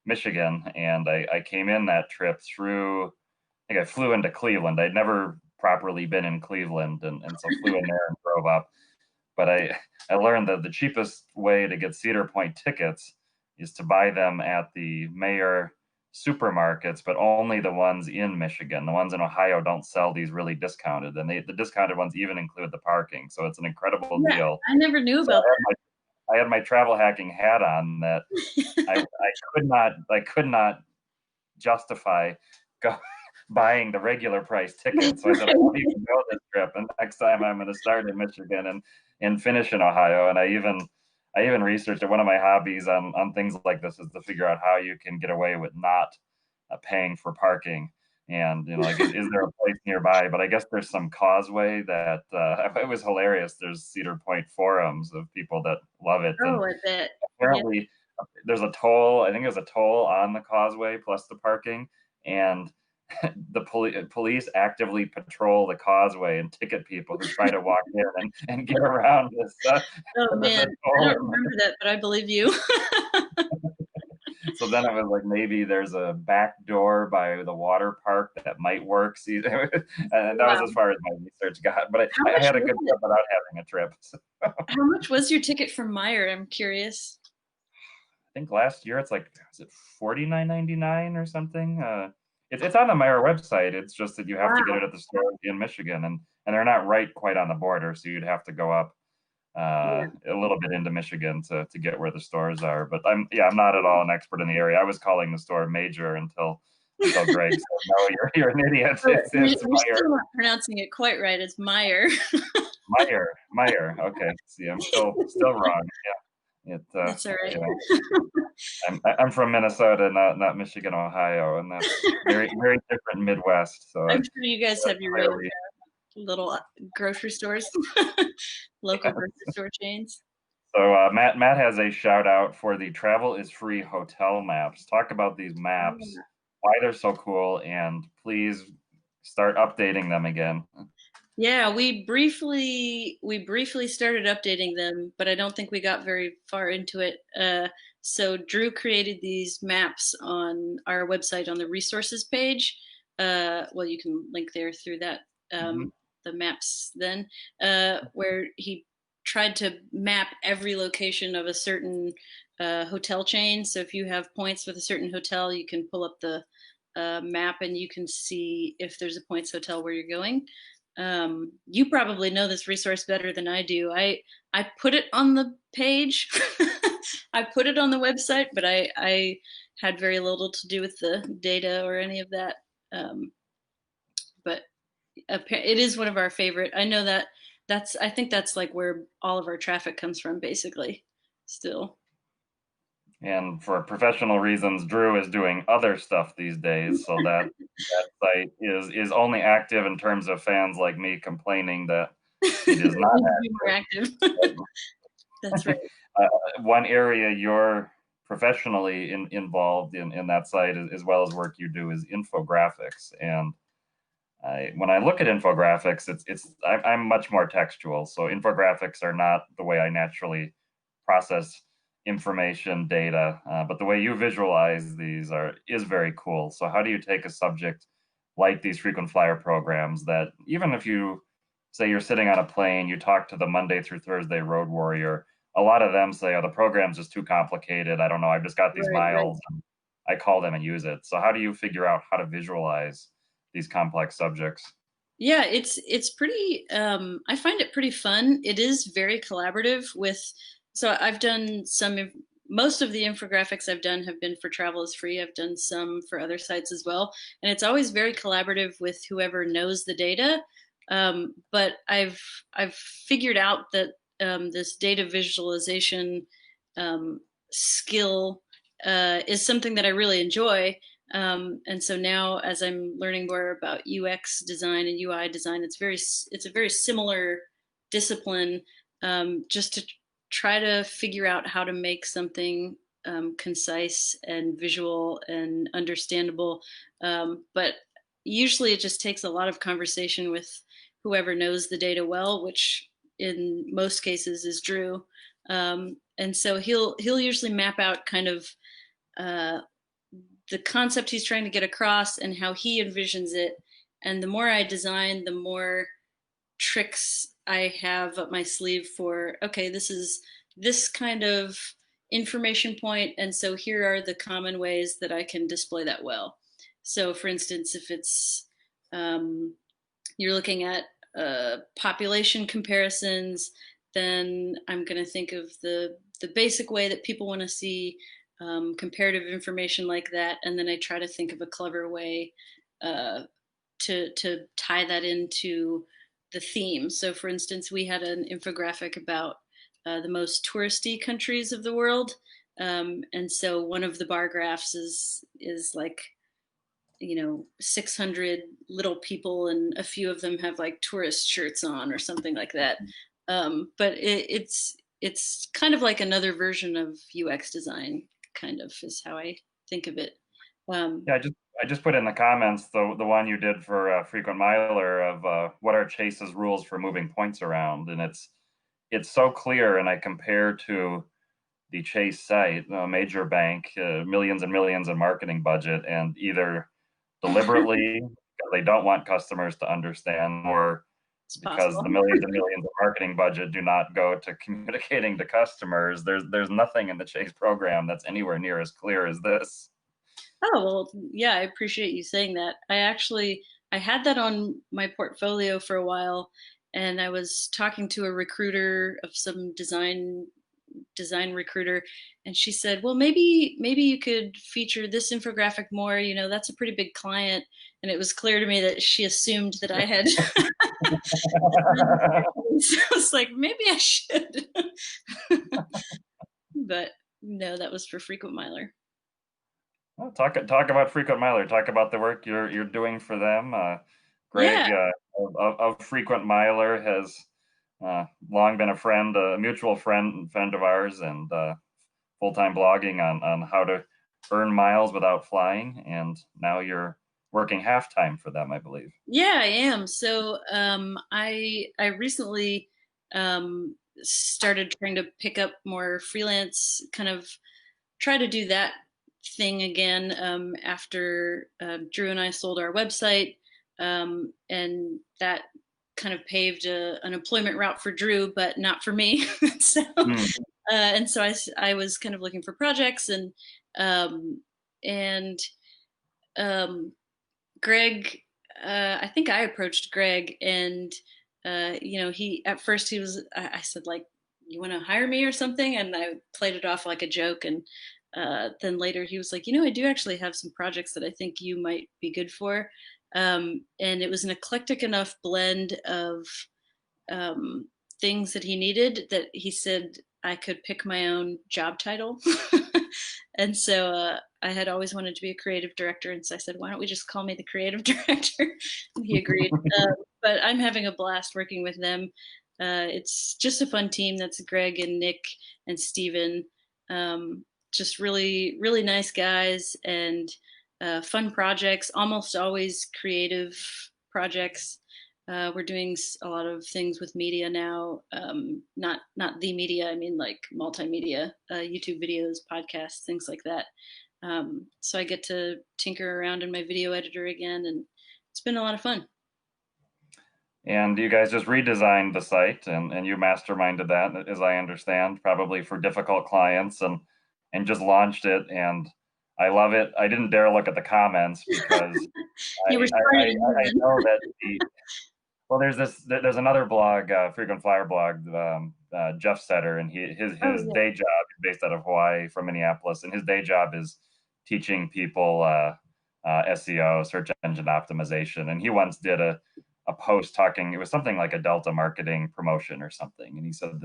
Michigan, and I came in that trip through. I think I flew into Cleveland. I'd never properly been in Cleveland, and so flew in there and drove up. But I learned that the cheapest way to get Cedar Point tickets is to buy them at the Mayor supermarkets, but only the ones in Michigan. The ones in Ohio don't sell these really discounted, and the discounted ones even include the parking. So it's an incredible yeah, deal. I never knew So about I had my travel hacking hat on that that. I could not justify go, buying the regular price ticket. So I said, I won't even go this trip. And next time I'm going to start in Michigan and finish in Ohio. And I even researched it. One of my hobbies on things like this is to figure out how you can get away with not paying for parking. And you know, like, is there a place nearby? But I guess there's some causeway that it was hilarious. There's Cedar Point forums of people that love it, and Oh, I bet. Yeah, apparently there's a toll. I think there's a toll on the causeway plus the parking, and the police actively patrol the causeway and ticket people who try to walk in and get around this Oh man, the I toll. don't remember that, but I believe you. So then it was like maybe there's a back door by the water park that might work. See, and that was Wow. as far as my research got. But How I much had a was good it? trip without having a trip. So How much was your ticket from Meyer? I'm curious. I think last year it's like, is it 49.99 or something? It's on the Meyer website. It's just that you have to get Wow. it at the store in Michigan, and they're not right quite on the border, so you'd have to go up Yeah. a little bit into Michigan to get where the stores are. But I'm not at all an expert in the area. I was calling the store Major until Greg said, "No, you're an idiot. It's You're Meyer, still not pronouncing it quite right. It's Meyer. Meyer. Okay, see, I'm still wrong. Yeah, That's all right. you know, I'm from Minnesota, not Michigan, Ohio, and that's very different Midwest. So I'm sure you guys have your own clearly, little grocery stores, local yeah. grocery store chains. So Matt has a shout out for the Travel is Free hotel maps. Talk about these maps, why they're so cool, and please start updating them again. Yeah, we briefly started updating them, but I don't think we got very far into it. So Drew created these maps on our website on the resources page. Well, you can link there through that Mhm. the maps then, where he tried to map every location of a certain hotel chain. So if you have points with a certain hotel, you can pull up the map and you can see if there's a points hotel where you're going. You probably know this resource better than I do. I put it on the page. I put it on the website, but I had very little to do with the data or any of that. Um, but it is one of our favorite. I know that I think that's like where all of our traffic comes from, basically. Still. And for professional reasons, Drew is doing other stuff these days, so that site is only active in terms of fans like me complaining that it is not Need to be more active. active. That's right. One area you're professionally involved in that site, as well as work you do, is infographics. And when I look at infographics, I'm much more textual. So infographics are not the way I naturally process information data, but the way you visualize these is very cool. So how do you take a subject like these frequent flyer programs that even if you say you're sitting on a plane, you talk to the Monday through Thursday road warrior, a lot of them say, oh, the program's just too complicated. I don't know. I've just got these Right, right. miles. And I call them and use it. So how do you figure out how to visualize these complex subjects? Yeah, it's pretty I find it pretty fun. It is very collaborative with so I've done most of the infographics I've done have been for Travel is Free. I've done some for other sites as well, and it's always very collaborative with whoever knows the data. But I've figured out that this data visualization um, skill is something that I really enjoy. And so now, as I'm learning more about UX design and UI design, it's a very similar discipline. Just to try to figure out how to make something concise and visual and understandable. But usually, it just takes a lot of conversation with whoever knows the data well, which in most cases is Drew. And so he'll usually map out kind of uh, the concept he's trying to get across and how he envisions it. And the more I design, the more tricks I have up my sleeve for, okay, this is this kind of information point, and so here are the common ways that I can display that well. So, for instance, if it's you're looking at population comparisons, then I'm going to think of the basic way that people want to see comparative information like that, and then I try to think of a clever way uh, to tie that into the theme. So, for instance, we had an infographic about the most touristy countries of the world, and so one of the bar graphs is like 600 little people and a few of them have like tourist shirts on or something like that. But it's kind of like another version of UX design, kind of is how I think of it. Um, Yeah, I just put in the comments the one you did for frequent miler of what are Chase's rules for moving points around, and it's so clear. And I compare to the Chase site, a major bank, millions and millions in marketing budget, and either deliberately because they don't want customers to understand, or it's because possible. the millions and millions of marketing budget do not go to communicating to customers. There's nothing in the Chase program that's anywhere near as clear as this. Oh, well, yeah, I appreciate you saying that. I had that on my portfolio for a while, and I was talking to a recruiter of some design recruiter, and she said, "Well, maybe you could feature this infographic more, you know, that's a pretty big client." And it was clear to me that she assumed that I had designed marketing. So I was like, maybe I should. But no, that was for frequent miler. Well, talk about frequent miler. Talk about the work you're doing for them. Yeah. Greg of frequent miler has long been a friend, a mutual friend of ours, and full time blogging on how to earn miles without flying. And now you're working half time for them, I believe. Yeah, I am. So I recently started trying to pick up more freelance, kind of try to do that thing again after Drew and I sold our website, and that kind of paved an employment route for Drew, but not for me. So Hmm. and so I was kind of looking for projects um, and um, Greg, I think I approached Greg, and you know, he at first he was. I said like, "You want to hire me or something?" And I played it off like a joke, and then later he was like, "You know, I do actually have some projects that I think you might be good for." And it was an eclectic enough blend of um, things that he needed that he said I could pick my own job title. And so I had always wanted to be a creative director. And so I said, why don't we just call me the creative director? And he agreed. But I'm having a blast working with them. It's just a fun team. That's Greg and Nick and Steven. Just really, really nice guys and fun projects, almost always creative projects. We're doing a lot of things with media now. Not the media. I mean, like multimedia, YouTube videos, podcasts, things like that. So I get to tinker around in my video editor again, and it's been a lot of fun. And you guys just redesigned the site, and you masterminded that, as I understand, probably for difficult clients, and just launched it. And I love it. I didn't dare look at the comments because You were I starting I know that well, there's another blog, frequent flyer blog, Jeff Setter, and Oh his yeah. day job is based out of Hawaii from Minneapolis, and his day job is teaching people SEO, search engine optimization. And he once did a post talking. It was something like a Delta marketing promotion or something, and he said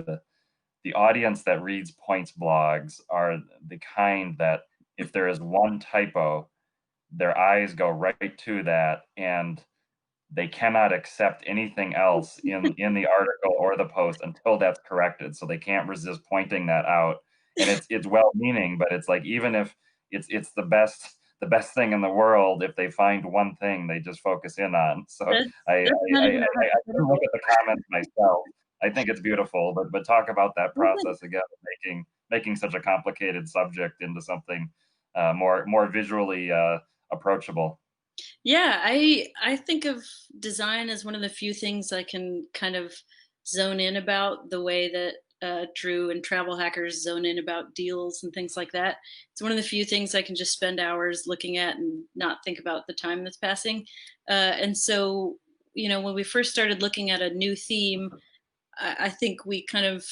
the audience that reads points blogs are the kind that if there is one typo, their eyes go right to that, and they cannot accept anything else in the article or the post until that's corrected. So they can't resist pointing that out. And it's well meaning, but it's like even if it's the best thing in the world, if they find one thing they just focus in on. So That's not even I didn't look at the comments myself. I think it's beautiful, but talk about that process again, making such a complicated subject into something more visually approachable. Yeah, I think of design as one of the few things I can kind of zone in about, the way that Drew and travel hackers zone in about deals and things like that. It's one of the few things I can just spend hours looking at and not think about the time that's passing. And so, you know, when we first started looking at a new theme, I think we kind of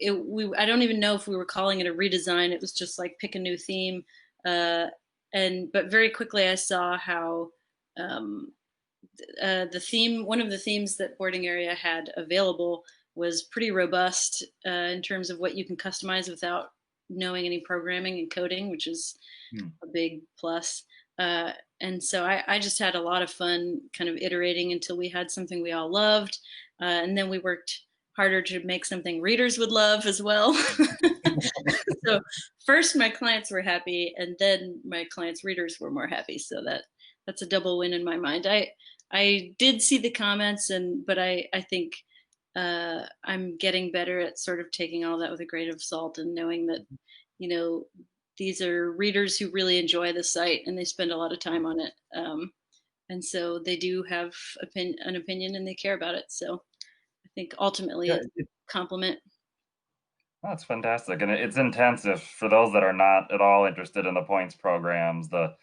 I don't even know if we were calling it a redesign. It was just like pick a new theme. Uh, and but very quickly I saw how um, the theme, one of the themes that Boarding Area had available, was pretty robust in terms of what you can customize without knowing any programming and coding, which is Hmm. a big plus. Uh, and so I just had a lot of fun kind of iterating until we had something we all loved. And then we worked harder to make something readers would love as well. So first my clients were happy, and then my clients' readers were more happy. So that's a double win in my mind. I did see the comments, but I think I'm getting better at sort of taking all that with a grain of salt and knowing that, you know, these are readers who really enjoy the site and they spend a lot of time on it. And so they do have an opinion and they care about it. So I think ultimately Yeah, it's a compliment. that's fantastic, and it's intensive for those that are not at all interested in the points programs. The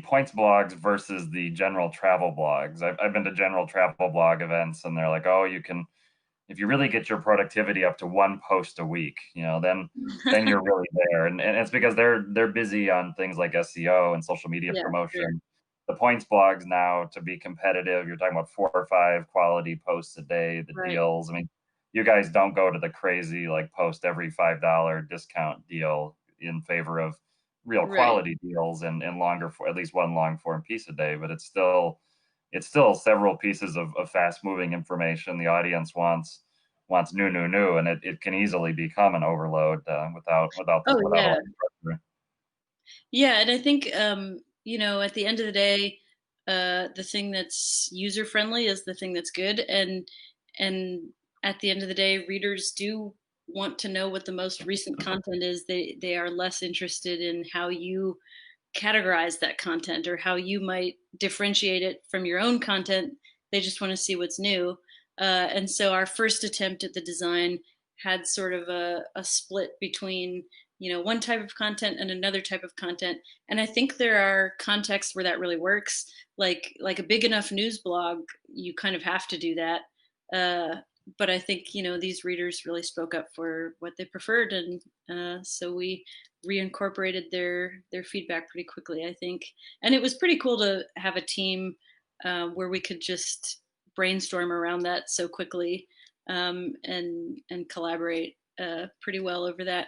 points blogs versus the general travel blogs. I've been to general travel blog events, and they're like, oh, you can, if you really get your productivity up to one post a week, then you're really there. And it's because they're busy on things like SEO and social media Yeah, sure. promotion. The points blogs now, to be competitive, you're talking about 4 or 5 quality posts a day, the Right. deals. I mean, you guys don't go to the crazy like post every $5 discount deal in favor of real Right. quality deals and longer, for at least one long form piece a day, but it's still several pieces of fast moving information. The audience wants new, and it can easily become an overload Oh without a lot yeah. of structure. Yeah, and I think at the end of the day, the thing that's user friendly is the thing that's good, and at the end of the day, readers do want to know what the most recent content is. They are less interested in how you categorize that content or how you might differentiate it from your own content. They just want to see what's new. And so our first attempt at the design had sort of a split between one type of content and another type of content. And I think there are contexts where that really works. Like a big enough news blog, you kind of have to do that. But I think these readers really spoke up for what they preferred, and so we reincorporated their feedback pretty quickly, I think. And it was pretty cool to have a team where we could just brainstorm around that so quickly, and collaborate pretty well over that.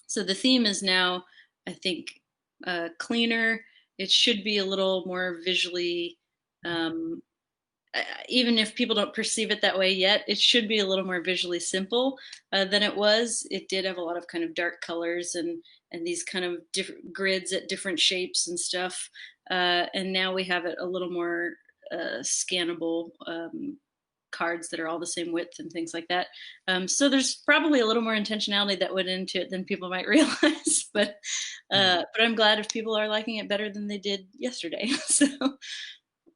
So the theme is now, I think, cleaner. It should be a little more visually. Um, Even if people don't perceive it that way yet, it should be a little more visually simple than it was. It did have a lot of kind of dark colors and these kind of different grids at different shapes and stuff. And now we have it a little more scannable, cards that are all the same width and things like that. So there's probably a little more intentionality that went into it than people might realize. But I'm glad if people are liking it better than they did yesterday. So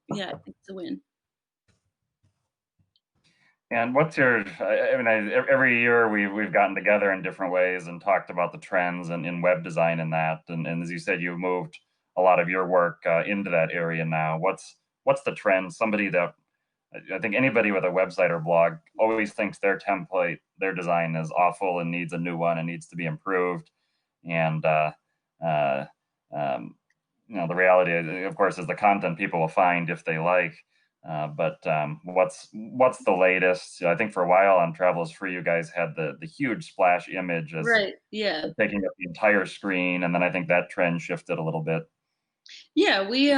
yeah, I think it's a win. And what's your? I mean, every year we've gotten together in different ways and talked about the trends and in web design and that. And as you said, you've moved a lot of your work into that area now. What's the trend? Somebody that I think anybody with a website or blog always thinks their template, their design is awful and needs a new one and needs to be improved. And uh, um, the reality, of course, is the content people will find if they like. But what's the latest? I think for a while on Travel is Free, you guys had the huge splash image as Right. Yeah. taking up the entire screen, and then I think that trend shifted a little bit. Yeah, we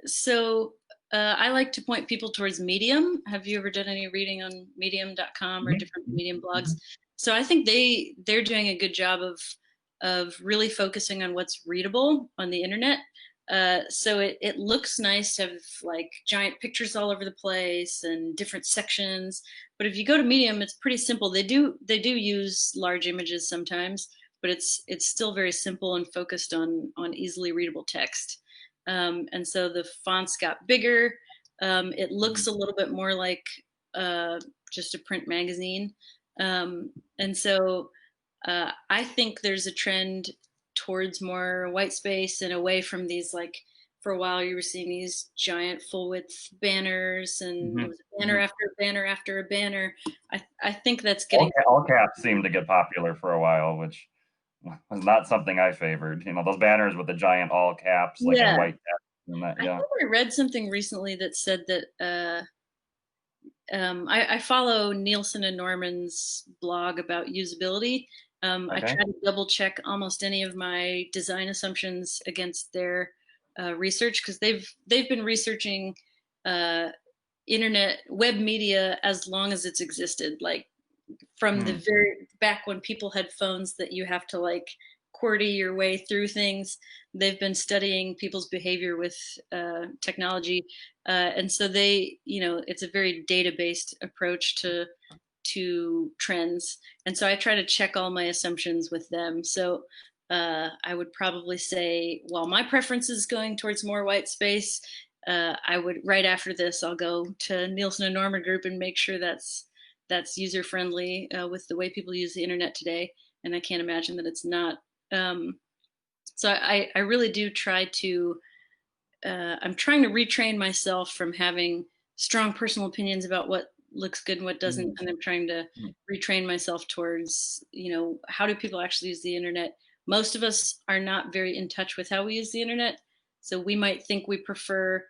so I like to point people towards Medium. Have you ever done any reading on medium.com or Mhm, different mhm, Medium blogs? mhm. So I think they're doing a good job of really focusing on what's readable on the internet. So it looks nice to have like giant pictures all over the place and different sections. But if you go to Medium, it's pretty simple. They do use large images sometimes, but it's still very simple and focused on easily readable text. And so the fonts got bigger. It looks a little bit more like uh, just a print magazine. And so I think there's a trend towards more white space and away from these, like, for a while you were seeing these giant full width banners and it Mhm, was a banner mhm. after a banner after a banner. I think that's All, getting. all caps seemed to get popular for a while, which was not something I favored. Those banners with the giant all caps, like in Yeah. white caps, and that, I yeah. think I read something recently that said that I follow Nielsen and Norman's blog about usability. I Okay. try to double check almost any of my design assumptions against their research because they've been researching uh, internet web media as long as it's existed. Like from the Hmm. very back when people had phones that you have to like QWERTY your way through things. They've been studying people's behavior with technology, and so they, it's a very data based approach to trends, and so I try to check all my assumptions with them. So I would probably say, while my preference is going towards more white space, I would, right after this, I'll go to Nielsen and Norman Group and make sure that's user friendly with the way people use the internet today. And I can't imagine that it's not. So I really do try to. I'm trying to retrain myself from having strong personal opinions about what looks good and what doesn't, Hmm. and I'm trying to Hmm. retrain myself towards, how do people actually use the internet? Most of us are not very in touch with how we use the internet, so we might think we prefer,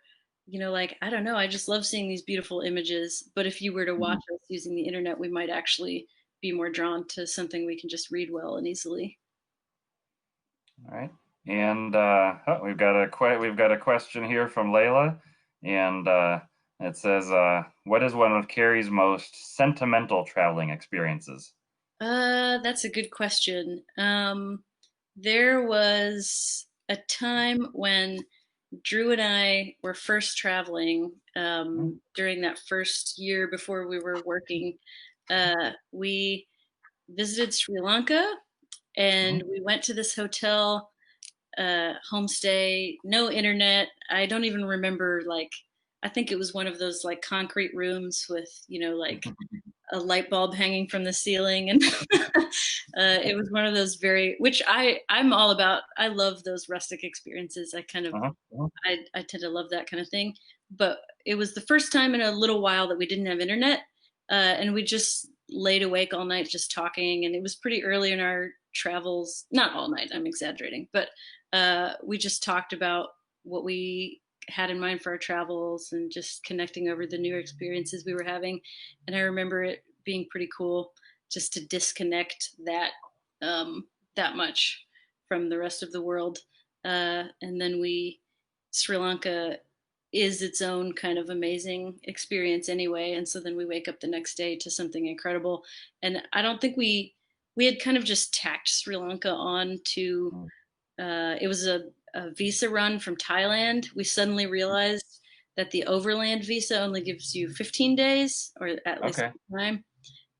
like, I don't know, I just love seeing these beautiful images. But if you were to Hmm. watch us using the internet, we might actually be more drawn to something we can just read well and easily. All right. And we've got a question here from Layla, and it says, "What is one of Carrie's most sentimental traveling experiences?" That's a good question. There was a time when Drew and I were first traveling, during that first year before we were working. We visited Sri Lanka, and Mhm. we went to this hotel, homestay, no internet. I don't even remember, like, I think it was one of those like concrete rooms with, like a light bulb hanging from the ceiling, and it was one of those very, which I'm all about. I love those rustic experiences. Uh-huh. Uh-huh. I tend to love that kind of thing. But it was the first time in a little while that we didn't have internet, and we just laid awake all night just talking. And it was pretty early in our travels. Not all night, I'm exaggerating, but we just talked about what we had in mind for our travels and just connecting over the new experiences we were having. And I remember it being pretty cool just to disconnect that much from the rest of the world. And then Sri Lanka is its own kind of amazing experience anyway. And so then we wake up the next day to something incredible. And I don't think we had kind of just tacked Sri Lanka on to, it was a visa run from Thailand. We suddenly realized that the overland visa only gives you 15 days, or at least Okay. time.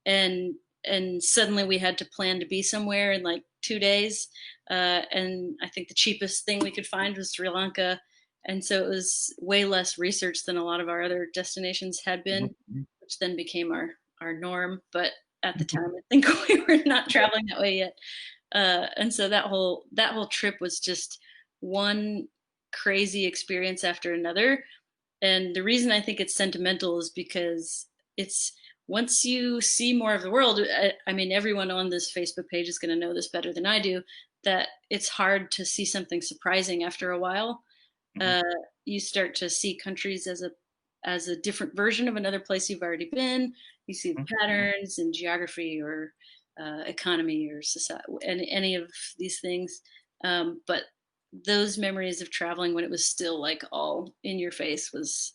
And suddenly we had to plan to be somewhere in like 2 days. And I think the cheapest thing we could find was Sri Lanka. And so it was way less research than a lot of our other destinations had Mhm. been, Mhm. which then became our norm. But at the time, I think we were not traveling that way yet. And so that whole trip was just one crazy experience after another. And the reason I think it's sentimental is because it's, once you see more of the world, I mean, everyone on this Facebook page is going to know this better than I do, that it's hard to see something surprising after a while. Mhm. uh, you start to see countries as a different version of another place you've already been. You see the Mhm. patterns in geography or economy or society, and any of these things. But those memories of traveling when it was still like all in your face was,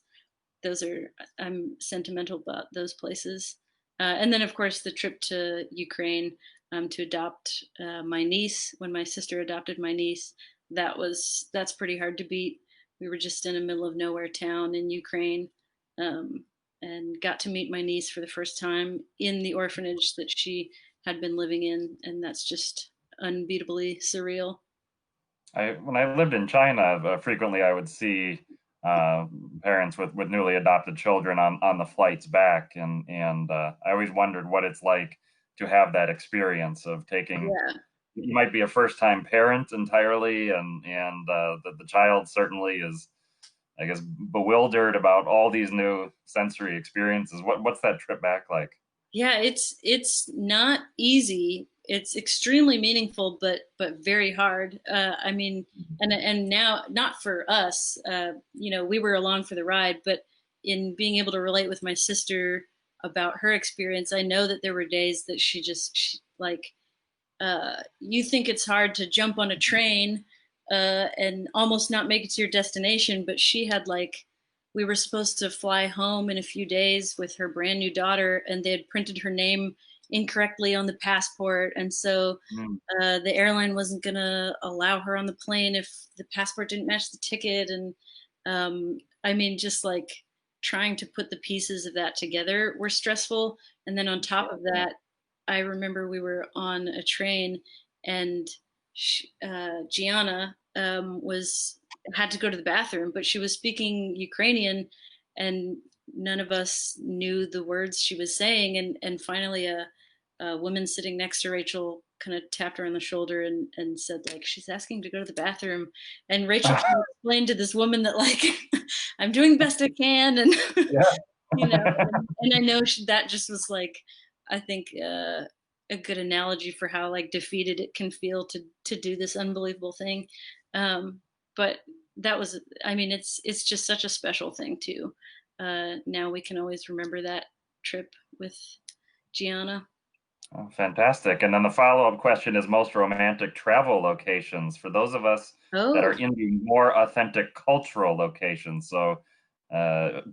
those are, I'm sentimental about those places. And then of course the trip to Ukraine, to adopt my niece, when my sister adopted my niece, that's pretty hard to beat. We were just in a middle of nowhere town in Ukraine, um, and got to meet my niece for the first time in the orphanage that she had been living in, and that's just unbeatably surreal. When I lived in China, frequently I would see uh, parents with newly adopted children on the flights back, and I always wondered what it's like to have that experience of taking. Yeah. You might be a first time parent entirely, and the child certainly is, I guess, bewildered about all these new sensory experiences. What's that trip back like? Yeah, it's not easy. It's extremely meaningful, but very hard. I mean, and now, not for us. We were along for the ride, but in being able to relate with my sister about her experience, I know that there were days that like, you think it's hard to jump on a train and almost not make it to your destination, but she had like, we were supposed to fly home in a few days with her brand new daughter, and they had printed her name incorrectly on the passport, and so Mm. the airline wasn't going to allow her on the plane if the passport didn't match the ticket. And I mean, just like trying to put the pieces of that together were stressful. And then on top of that, I remember we were on a train, and Gianna was had to go to the bathroom, but she was speaking Ukrainian, and none of us knew the words she was saying. And finally, a woman sitting next to Rachel kind of tapped her on the shoulder and said, like, she's asking to go to the bathroom. And Rachel tried to explain to this woman that, like, I'm doing the best I can. And, Yeah. and I know that just was like, I think, a good analogy for how like defeated it can feel to do this unbelievable thing. But that was, I mean, it's just such a special thing too. Now we can always remember that trip with Gianna. Oh, fantastic. And then the follow-up question is most romantic travel locations for those of us that are Oh, in the more authentic cultural locations. So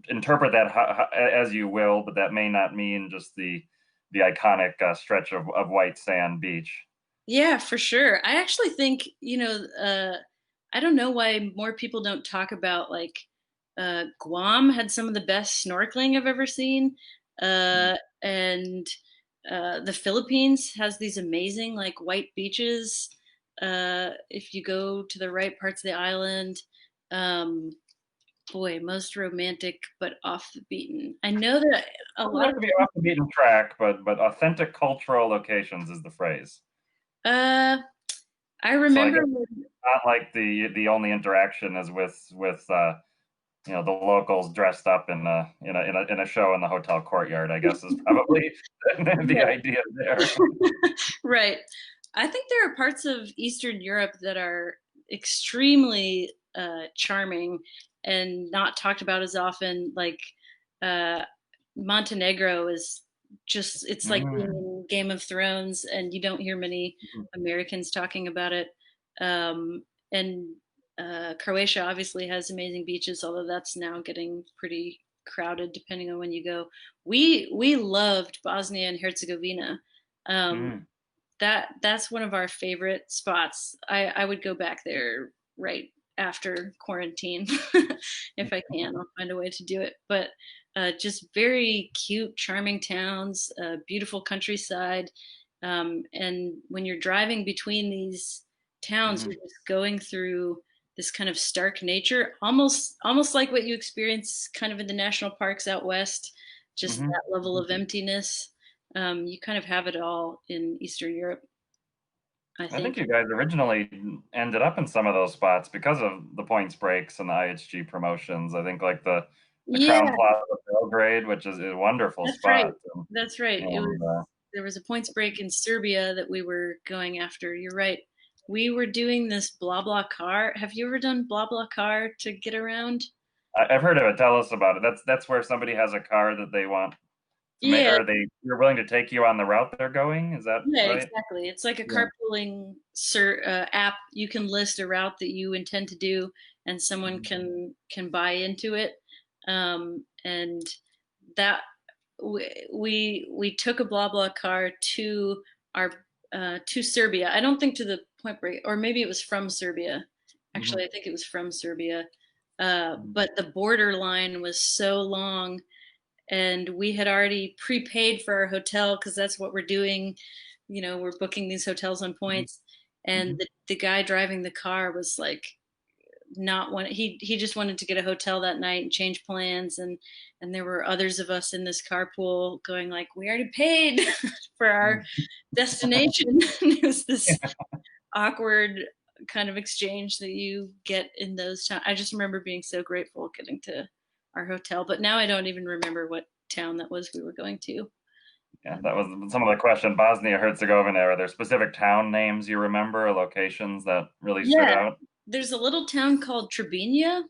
interpret that as you will, but that may not mean just the iconic stretch of white sand beach. yeah, for sure. I actually think, I don't know why more people don't talk about like Guam had some of the best snorkeling I've ever seen. Mm. And the Philippines has these amazing like white beaches. If you go to the right parts of the island, um, boy, most romantic but off the beaten. I know that a Doesn't lot have of to be off the beaten track, but authentic cultural locations is the phrase. uh, I So I remember guess not like the only interaction is with the locals dressed up in a show in the hotel courtyard, I guess is probably the yeah. idea there. Right. I think there are parts of Eastern Europe that are extremely charming and not talked about as often. Like uh, Montenegro is just, it's like being Mm. in Game of Thrones, and you don't hear many Mhm. Americans talking about it. Um, and Croatia obviously has amazing beaches, although that's now getting pretty crowded depending on when you go. We loved Bosnia and Herzegovina. Um, Mm. that's one of our favorite spots. I would go back there right after quarantine if I can. I'll find a way to do it. But just very cute, charming towns, beautiful countryside. And when you're driving between these towns, you're Mhm. just going through this kind of stark nature, almost like what you experience kind of in the national parks out west, just Mhm. that level Mhm. of emptiness. You kind of have it all in Eastern Europe, I I think think. you guys originally ended up in some of those spots because of the points breaks and the IHG promotions. I think like the Crown Yeah, Plaza of Belgrade, which is a wonderful that's right. spot. That's right. It was And there was a points break in Serbia that we were going after. You're right. We were doing this blah blah car. Have you ever done blah blah car to get around? I've heard of it. Tell us about it. That's where somebody has a car that they want to make, Yeah, or you're willing to take you on the route they're going. Is that yeah, right? exactly. It's like a Yeah. carpooling app. You can list a route that you intend to do, and someone Mhm. can buy into it. And that we took a blah blah car to our to Serbia. I don't think to the Point Break, or maybe it was from Serbia. Actually, Mhm. I think it was from Serbia. Mhm. But the border line was so long, and we had already prepaid for our hotel because that's what we're doing. We're booking these hotels on Mhm. points, and Mhm. the guy driving the car was like not one he just wanted to get a hotel that night and change plans, and there were others of us in this carpool going like, we already paid for our Mhm. destination. And it was this awkward kind of exchange that you get in those times. I just remember being so grateful getting to our hotel, but now I don't even remember what town that was we were going to. Yeah, that was some of the question. Bosnia Herzegovina, are there specific town names you remember or locations that really stood Yeah, out? there's a little town called Trebinje.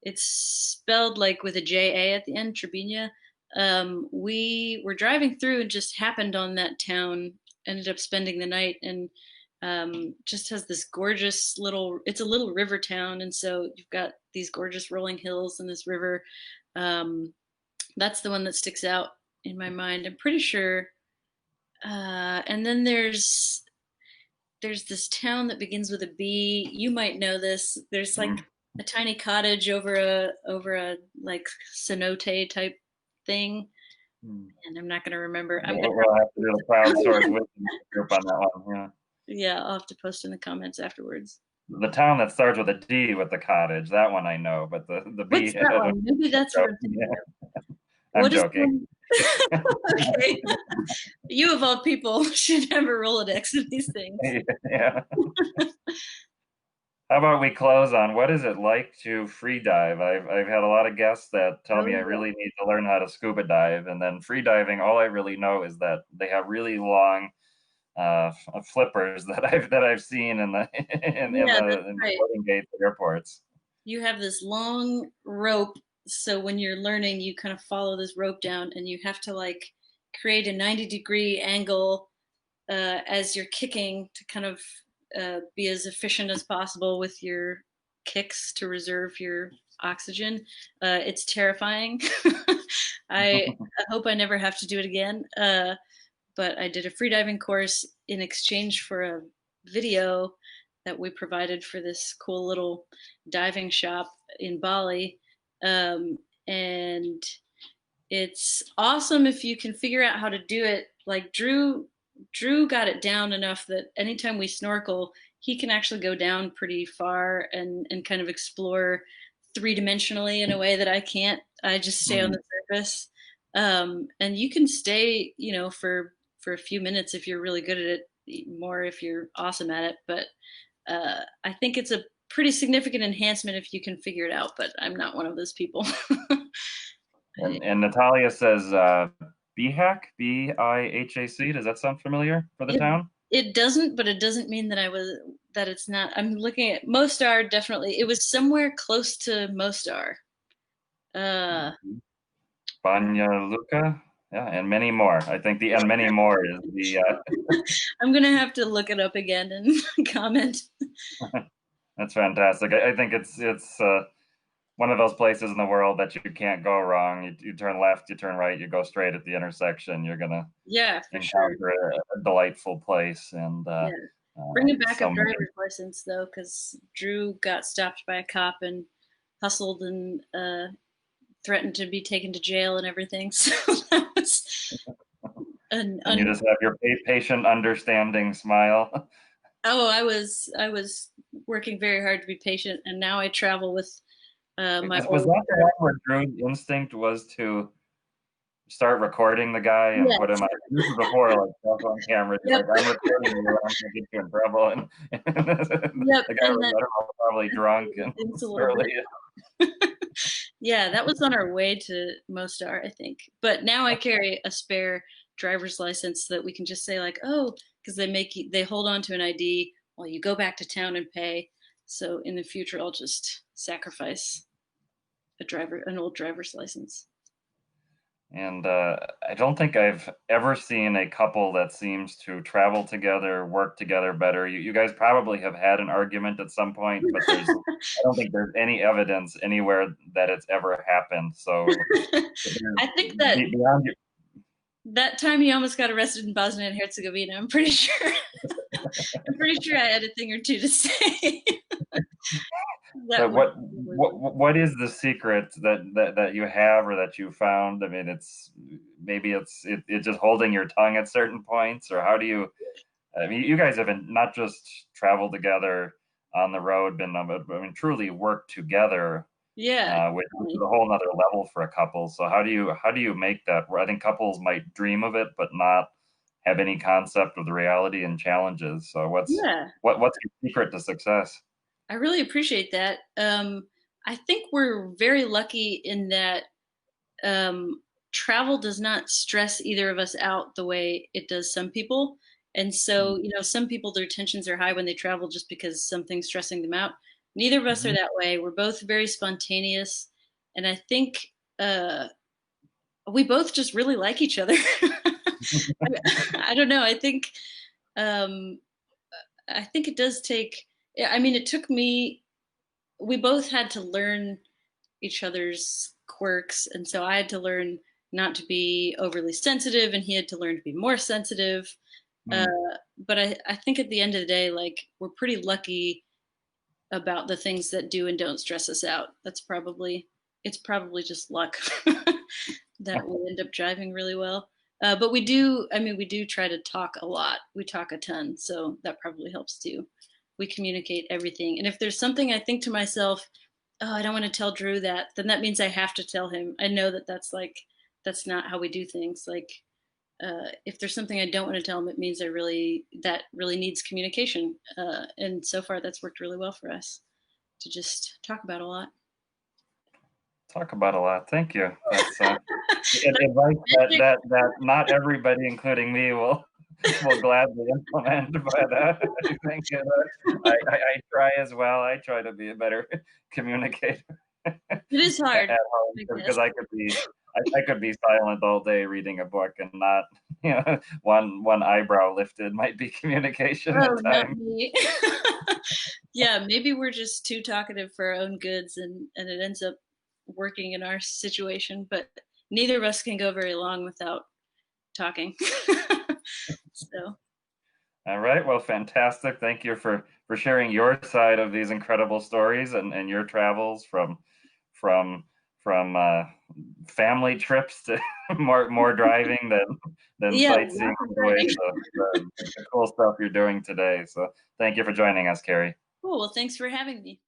It's spelled like with a J A at the end, Trebinje. We were driving through and just happened on that town, ended up spending the night, and just has this gorgeous little, it's a little river town. And so you've got these gorgeous rolling hills and this river. Um, that's the one that sticks out in my mind. I'm pretty sure And then there's this town that begins with a B. You might know this. There's like Mm. a tiny cottage over a like cenote type thing, Mm. and I'm not going to remember. I'm gonna We'll have to do the crowdsource wisdom group on that one. Yeah. yeah, I'll have to post in the comments afterwards. The town that starts with a D with the cottage, that one I know, but the B, What's that one? Maybe that's what I'm yeah, thinking of. I'm What is the joking. one? Okay. You of all people should have a Rolodex of these things. Yeah. How about we close on what is it like to free dive? I've had a lot of guests that tell Oh me I yeah. really need to learn how to scuba dive, and then free diving, all I really know is that they have really long flippers that I've seen in the Yeah, that's in the right. boarding gates at airports. You have this long rope, so when you're learning, you kind of follow this rope down, and you have to like create a 90-degree angle as you're kicking to kind of be as efficient as possible with your kicks to reserve your oxygen. It's terrifying. I hope I never have to do it again. But I did a freediving course in exchange for a video that we provided for this cool little diving shop in Bali. And it's awesome if you can figure out how to do it. Like Drew got it down enough that anytime we snorkel, he can actually go down pretty far and kind of explore three-dimensionally in a way that I can't. I just stay on Mm. the surface. And you can stay, for a few minutes if you're really good at it, more if you're awesome at it. But I think it's a pretty significant enhancement if you can figure it out. But I'm not one of those people. And Natalia says BHAC, BIHAC. Does that sound familiar for the It town? it doesn't, but it doesn't mean that it's not. I'm looking at Mostar. Definitely, it was somewhere close to Mostar. Uh, Mhm. Banja Luka, yeah, and many more. I think the and many more is the I'm gonna have to look it up again and comment. that's fantastic. I think it's one of those places in the world that you can't go wrong. You turn left, you turn right, you go straight at the intersection. You're gonna Yeah, for sure. encounter a delightful place, and Yeah, bring a so backup many. driver's license though, because Drew got stopped by a cop and hustled and threatened to be taken to jail and everything. So that was an And you un. just have your patient, understanding smile. Oh, I was working very hard to be patient, and now I travel with my Was old. that the one where Drew's instinct was to start recording the guy and put him Yes. on? This is before like cell phone cameras. He's Yep. like, I'm recording you. I'm gonna get you in trouble. And Yep. the guy And was, that I don't know, probably drunk and stinks a little surly. bit. Yeah, that was on our way to Mostar, I think. But now I carry a spare driver's license so that we can just say like, oh, because they hold on to an ID while you go back to town and pay. So in the future, I'll just sacrifice an old driver's license. And I don't think I've ever seen a couple that seems to travel together, work together better. You guys probably have had an argument at some point, but I don't think there's any evidence anywhere that it's ever happened. So I think that beyond your, that time he almost got arrested in Bosnia and Herzegovina, I'm pretty sure. I'm pretty sure I had a thing or two to say. That but was probably one. what is the secret that you have or that you found? I mean, it's maybe it's just holding your tongue at certain points, or how do you? I mean, you guys have been not just traveled together on the road, been but I mean, truly worked together, Yeah, which is definitely. a whole nother level for a couple. So how do you make that? Where I think couples might dream of it, but not have any concept of the reality and challenges. So Yeah, what's your secret to success? I really appreciate that. I think we're very lucky in that travel does not stress either of us out the way it does some people. And so, some people, their tensions are high when they travel just because something's stressing them out. Neither of us are Mm-hmm. that way. We're both very spontaneous. And I think we both just really like each other. I don't know. Um, I think it does take, yeah, I mean, it took me, we both had to learn each other's quirks. And so I had to learn not to be overly sensitive, and he had to learn to be more sensitive. Uh, Mm. but I think at the end of the day, like we're pretty lucky about the things that do and don't stress us out. It's probably just luck that we end up driving really well. But we do, I mean, we do try to talk a lot. We talk a ton, so that probably helps too. We communicate everything, and if there's something I think to myself, oh, I don't want to tell Drew that, then that means I have to tell him. I know that that's not how we do things. Like if there's something I don't want to tell him, it means that really needs communication. And so far, that's worked really well for us to just talk about a lot. Talk about a lot. Thank you. That's That's advice magic. that not everybody, including me, will gladly implement. But I think I try as well. I try to be a better communicator It is hard, at home I guess. because I could be silent all day reading a book and not, one eyebrow lifted might be communication Oh, at not times. me. Yeah, maybe we're just too talkative for our own goods, and it ends up working in our situation. But neither of us can go very long without talking. So All right. Well, fantastic. Thank you for sharing your side of these incredible stories and your travels from from family trips to more driving than yeah, sightseeing lots of enjoying driving. the cool stuff you're doing today. So thank you for joining us, Carrie. Cool. Well, thanks for having me.